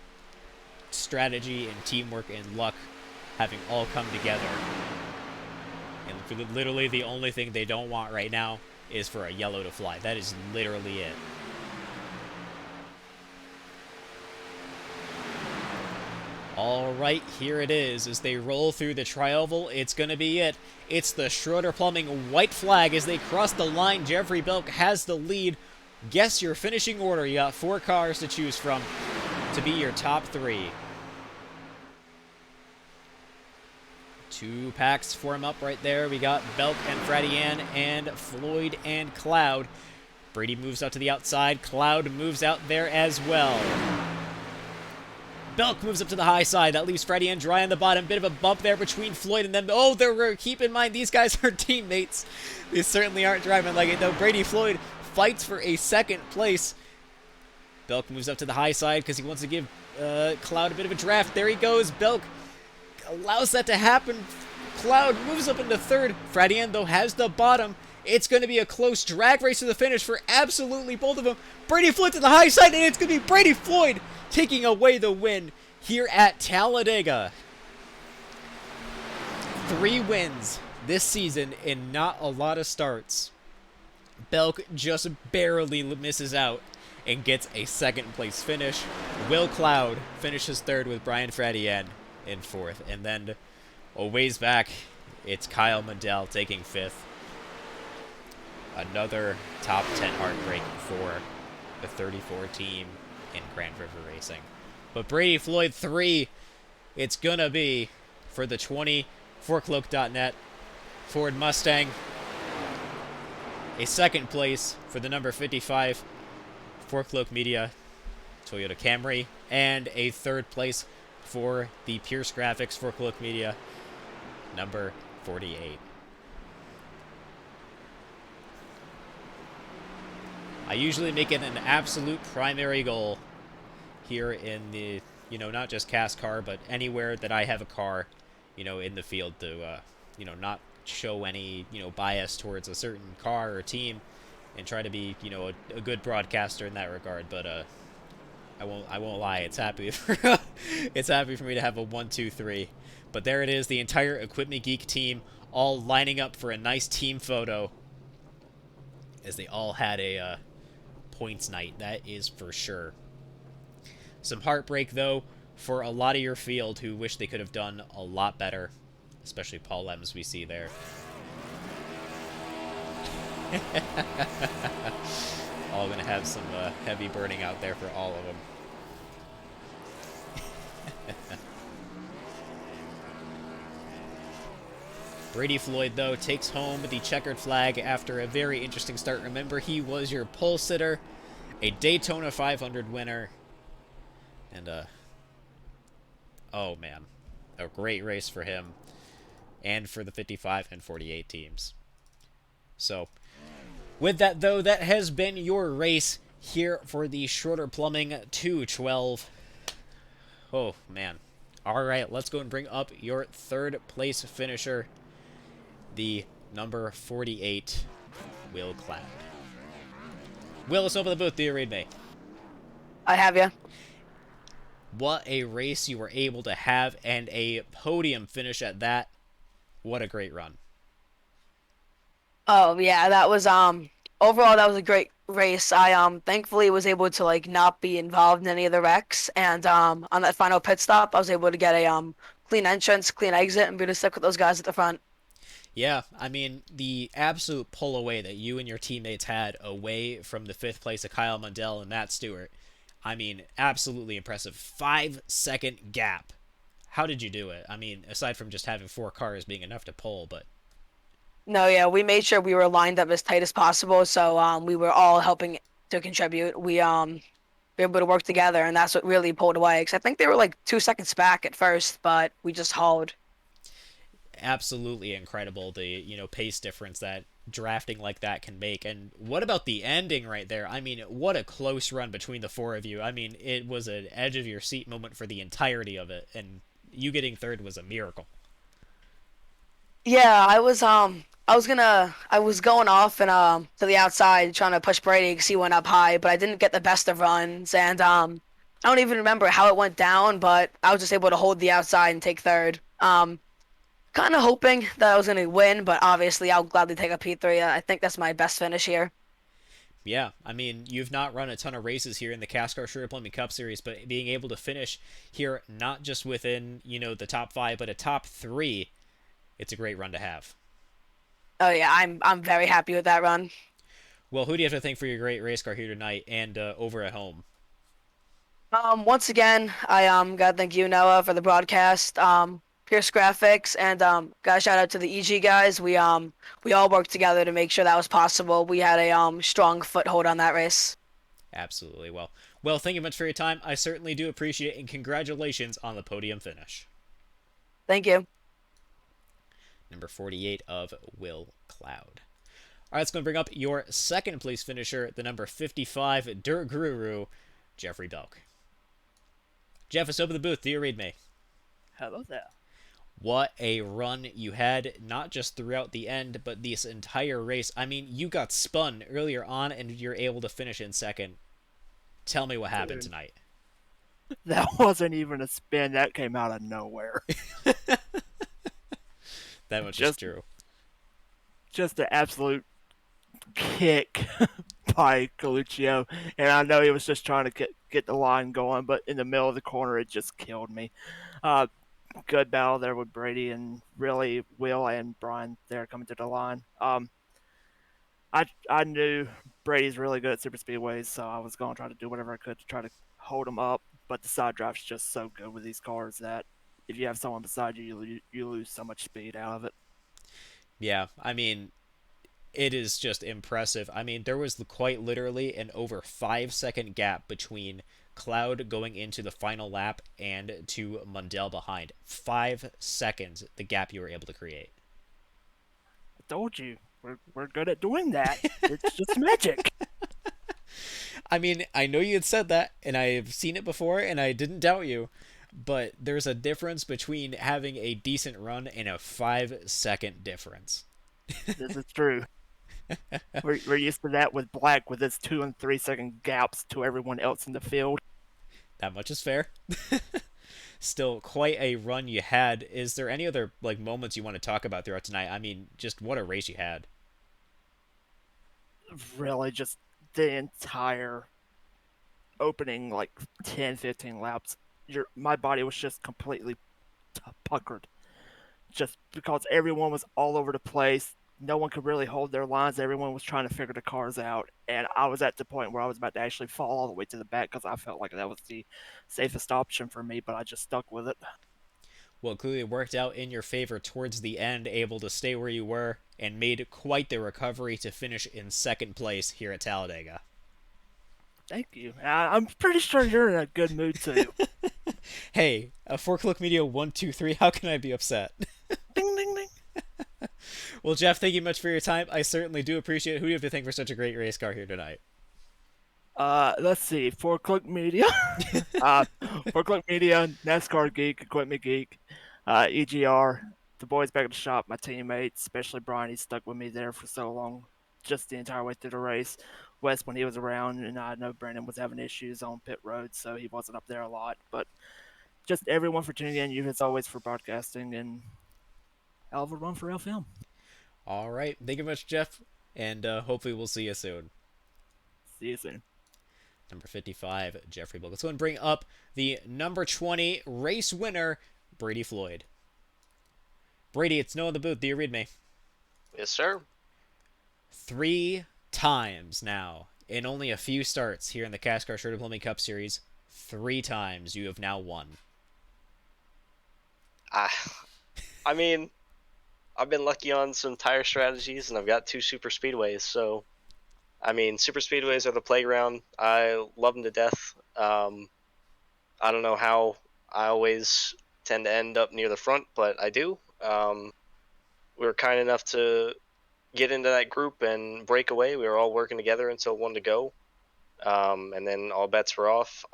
strategy and teamwork and luck having all come together. And literally the only thing they don't want right now is for a yellow to fly. That is literally it. All right, here it is. As they roll through the tri-oval, it's going to be it. It's the Schroeder Plumbing white flag as they cross the line. Jeffrey Belk has the lead. Guess your finishing order. You got 4 cars to choose from to be your top 3. 2 packs form up right there. We got Belk and Fradian and Floyd and Cloud. Brady moves out to the outside. Cloud moves out there as well. Belk moves up to the high side. That leaves Fradian dry on the bottom. Bit of a bump there between Floyd and them. Oh, keep in mind, these guys are teammates. They certainly aren't driving like it, though. Brady Floyd fights for a second place. Belk moves up to the high side because he wants to give Cloud a bit of a draft. There he goes. Belk allows that to happen. Cloud moves up into third. Fradian, though, has the bottom. It's going to be a close drag race to the finish for absolutely both of them. Brady Floyd to the high side, and it's going to be Brady Floyd taking away the win here at Talladega. 3 wins this season in not a lot of starts. Belk just barely misses out and gets a second place finish. Will Cloud finishes third with Brian Fradian in fourth. And then a ways back, it's Kyle Mundell taking fifth. Another top 10 heartbreak for the 34 team in Grand River Racing. But Brady Floyd 3, it's gonna be for the 20 for Cloak.net Ford Mustang. A second place for the number 55 for Cloak Media Toyota Camry, and a third place for the Pierce Graphics for Cloak Media number 48. I usually make it an absolute primary goal here in the, not just CASCAR, but anywhere that I have a car, in the field to, not show any, bias towards a certain car or team and try to be, a good broadcaster in that regard. But, I won't lie. It's happy it's happy for me to have a 1, 2, 3. But there it is, the entire Equipment Geek team all lining up for a nice team photo as they all had a, points night, that is for sure. Some heartbreak, though, for a lot of your field who wish they could have done a lot better, especially Paul Lems we see there. All gonna have some heavy burning out there for all of them. Brady Floyd, though, takes home the checkered flag after a very interesting start. Remember, he was your pole sitter, a Daytona 500 winner, and oh man, a great race for him and for the 55 and 48 teams. So, with that, though, that has been your race here for the Schroeder Plumbing 212. Oh man. All right, let's go and bring up your third place finisher, the number 48, Will Cloud. Will, let's open the booth. Do you read me? I have you. What a race you were able to have, and a podium finish at that. What a great run. Oh yeah, that was overall that was a great race. I thankfully was able to not be involved in any of the wrecks, and on that final pit stop I was able to get a clean entrance, clean exit, and be able to stick with those guys at the front. Yeah, I mean, the absolute pull away that you and your teammates had away from the 5th place of Kyle Mundell and Matt Stewart, I mean, absolutely impressive. 5-second gap. How did you do it? I mean, aside from just having 4 cars being enough to pull, but... No, yeah, we made sure we were lined up as tight as possible, so we were all helping to contribute. We were able to work together, and that's what really pulled away. Because I think they were 2 seconds back at first, but we just hauled. Absolutely incredible, the pace difference that drafting like that can make. And what about the ending right there? I mean, what a close run between the 4 of you. I mean, it was an edge of your seat moment for the entirety of it, and you getting third was a miracle. Yeah, I was going off and to the outside trying to push Brady because he went up high, but I didn't get the best of runs, and I don't even remember how it went down, but I was just able to hold the outside and take third. Kind of hoping that I was going to win, but obviously I'll gladly take a P3. I think that's my best finish here. Yeah, I mean, you've not run a ton of races here in the CASCAR Schroeder Plumbing Cup Series, but being able to finish here not just within, the top 5, but a top 3, it's a great run to have. Oh yeah, I'm very happy with that run. Well, who do you have to thank for your great race car here tonight and over at home? Once again, I gotta thank you, Noah, for the broadcast. Pierce Graphics, and got a shout out to the EG guys. We all worked together to make sure that was possible. We had a strong foothold on that race. Absolutely. Well, thank you much for your time. I certainly do appreciate it, and congratulations on the podium finish. Thank you. Number 48 of Will Cloud. All right, let's go and bring up your second place finisher, the number 55 Dirt Guru, Jeffrey Belk. Jeff, it's open the booth. Do you read me? Hello there. What a run you had, not just throughout the end, but this entire race. I mean, you got spun earlier on, and you're able to finish in second. Tell me what happened tonight. That wasn't even a spin. That came out of nowhere. That much is true. Just an absolute kick by Coluccio. And I know he was just trying to get the line going, but in the middle of the corner, it just killed me. Good battle there with Brady, and really Will and Brian there coming to the line. I knew Brady's really good at super speedways, so I was going to try to do whatever I could to try to hold him up. But the side drive's just so good with these cars that if you have someone beside you, you lose so much speed out of it. Yeah, I mean, it is just impressive. I mean, there was quite literally an over 5 second gap between Cloud going into the final lap and to Mundell behind. 5 seconds, the gap you were able to create. I told you, we're good at doing that. It's just magic. I mean, I know you had said that, and I've seen it before, and I didn't doubt you. But there's a difference between having a decent run and a 5 second difference. This is true. We're used to that with Black, with its 2 and 3 second gaps to everyone else in the field. That much is fair. Still, quite a run you had. Is there any other moments you want to talk about throughout tonight? I mean, just what a race you had. Really, just the entire opening 10-15 laps, my body was just completely puckered, just because everyone was all over the place. No one could really hold their lines. Everyone was trying to figure the cars out, and I was at the point where I was about to actually fall all the way to the back because I felt like that was the safest option for me, but I just stuck with it. Well, clearly it worked out in your favor towards the end, able to stay where you were, and made quite the recovery to finish in second place here at Talladega. Thank you. I'm pretty sure you're in a good mood too. Hey, a Forklift Media 123, how can I be upset? Ding, ding, ding. Well, Jeff, thank you much for your time. I certainly do appreciate it. Who do you have to thank for such a great race car here tonight? Let's see. 4 Click Media. 4 Click Media, NASCAR Geek, Equipment Geek, EGR, the boys back at the shop, my teammates, especially Brian. He stuck with me there for so long, just the entire way through the race. Wes, when he was around, and I know Brandon was having issues on pit road, so he wasn't up there a lot. But just everyone for tuning in. You, as always, for broadcasting, and hell of a run for LFM. All right. Thank you much, Jeff, and hopefully we'll see you soon. See you soon. Number 55, Jeffrey Bull. Let's go and bring up the number 20 race winner, Brady Floyd. Brady, it's no in the booth. Do you read me? Yes, sir. 3 times now, in only a few starts here in the CASCAR Short Plumbing Cup Series, 3 times you have now won. I mean, I've been lucky on some tire strategies, and I've got 2 super speedways, so I mean, super speedways are the playground. I love them to death. I don't know how I always tend to end up near the front, but I do. We were kind enough to get into that group and break away. We were all working together until 1 to go, and then all bets were off.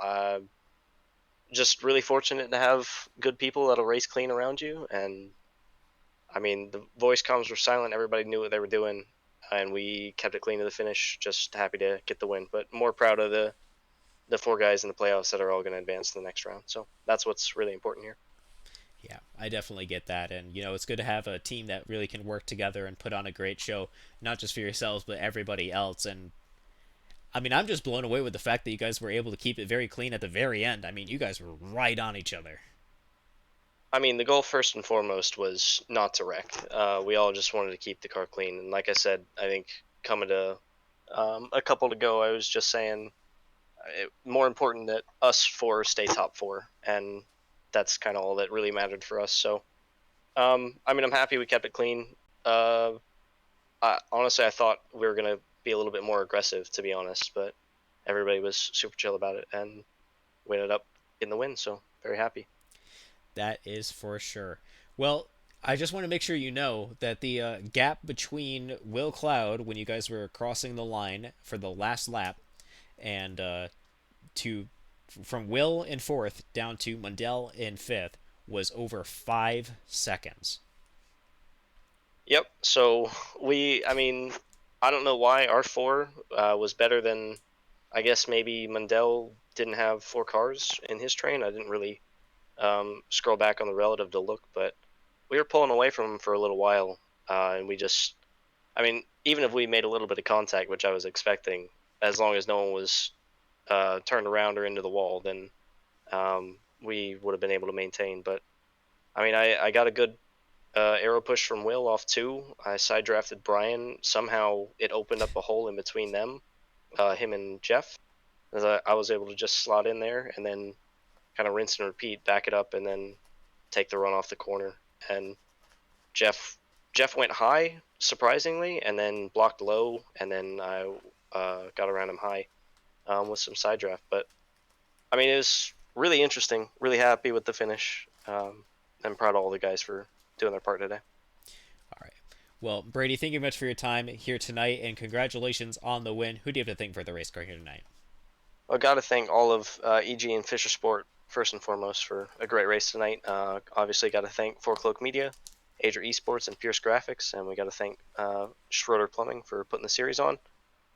Just really fortunate to have good people that'll race clean around you, and I mean, the voice comms were silent. Everybody knew what they were doing, and we kept it clean to the finish. Just happy to get the win, but more proud of the 4 guys in the playoffs that are all going to advance to the next round. So that's what's really important here. Yeah, I definitely get that. And, it's good to have a team that really can work together and put on a great show, not just for yourselves, but everybody else. And, I mean, I'm just blown away with the fact that you guys were able to keep it very clean at the very end. I mean, you guys were right on each other. I mean, the goal first and foremost was not to wreck. We all just wanted to keep the car clean. And like I said, I think coming to a couple to go, I was just saying more important that us 4 stay top 4. And that's kind of all that really mattered for us. So I mean, I'm happy we kept it clean. Honestly, I thought we were gonna be a little bit more aggressive, to be honest, but everybody was super chill about it, and we ended up in the win. So very happy. That is for sure. Well, I just want to make sure you know that the gap between Will Cloud when you guys were crossing the line for the last lap and to from Will in fourth down to Mundell in fifth was over 5 seconds. Yep. So I mean, I don't know why R4 was better than, I guess maybe Mundell didn't have 4 cars in his train. I didn't really scroll back on the relative to look, but we were pulling away from him for a little while, and we just, I mean, even if we made a little bit of contact, which I was expecting, as long as no one was turned around or into the wall, then we would have been able to maintain. But I mean, I got a good arrow push from Will off 2. I side drafted Brian. Somehow it opened up a hole in between them, him and Jeff. As I was able to just slot in there and then kind of rinse and repeat, back it up, and then take the run off the corner. And Jeff went high surprisingly, and then blocked low, and then I got around him high with some side draft. But I mean, it was really interesting. Really happy with the finish. I'm proud of all the guys for doing their part today. All right. Well, Brady, thank you much for your time here tonight, and congratulations on the win. Who do you have to thank for the race car here tonight? I got to thank all of EG and Fisher Sport first and foremost for a great race tonight. Obviously, got to thank Four Cloak Media, Adria Esports, and Pierce Graphics, and we got to thank Schroeder Plumbing for putting the series on.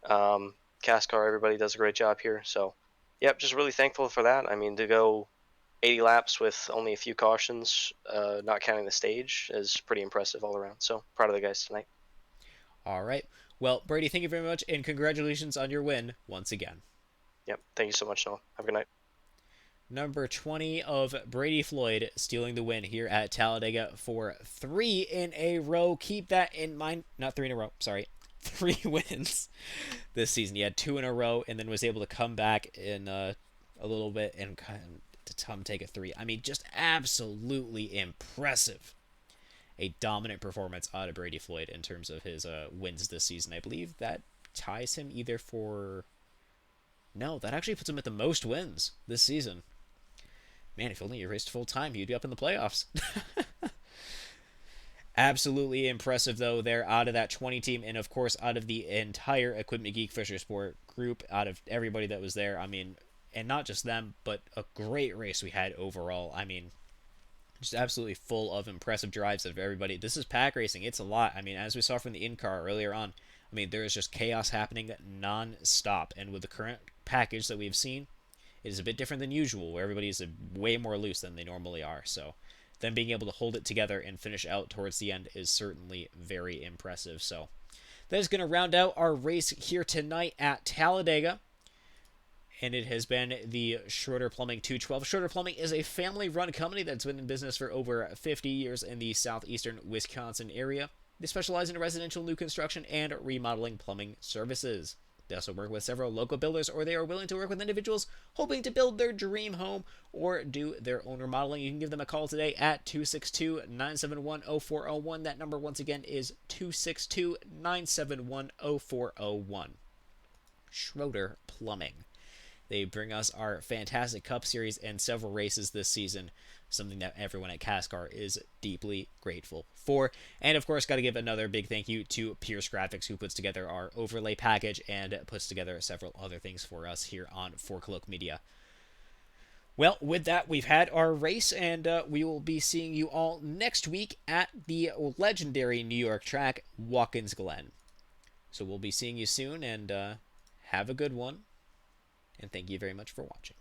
CASCAR, everybody does a great job here. So, yep, just really thankful for that. I mean, to go 80 laps with only a few cautions, not counting the stage, is pretty impressive all around. So, proud of the guys tonight. All right. Well, Brady, thank you very much, and congratulations on your win once again. Yep, thank you so much, Noah. Have a good night. Number 20 of Brady Floyd stealing the win here at Talladega for 3 in a row. Keep that in mind. Not 3 in a row, sorry. 3 wins this season. He had 2 in a row and then was able to come back in a little bit and come take a 3. I mean, just absolutely impressive. A dominant performance out of Brady Floyd in terms of his wins this season. I believe that ties him either for... No, that actually puts him at the most wins this season. Man, if only you raced full time, you'd be up in the playoffs. Absolutely impressive, though, there out of that 20 team, and of course, out of the entire Equipment Geek Fisher Sport group, out of everybody that was there. I mean, and not just them, but a great race we had overall. I mean, just absolutely full of impressive drives of everybody. This is pack racing. It's a lot. I mean, as we saw from the in-car earlier on, I mean, there is just chaos happening non-stop, and with the current package that we've seen, it is a bit different than usual, where everybody is way more loose than they normally are. So them being able to hold it together and finish out towards the end is certainly very impressive. So that is going to round out our race here tonight at Talladega. And it has been the Schroeder Plumbing 212. Schroeder Plumbing is a family-run company that's been in business for over 50 years in the southeastern Wisconsin area. They specialize in residential new construction and remodeling plumbing services. They also work with several local builders, or they are willing to work with individuals hoping to build their dream home or do their own remodeling. You can give them a call today at 262-971-0401. That number, once again, is 262-971-0401. Schroeder Plumbing. They bring us our fantastic Cup Series and several races this season, something that everyone at CASCAR is deeply grateful for. And of course, got to give another big thank you to Pierce Graphics, who puts together our overlay package and puts together several other things for us here on Four Cloak Media. Well, with that, we've had our race, and we will be seeing you all next week at the legendary New York track, Watkins Glen. So we'll be seeing you soon, and have a good one. And thank you very much for watching.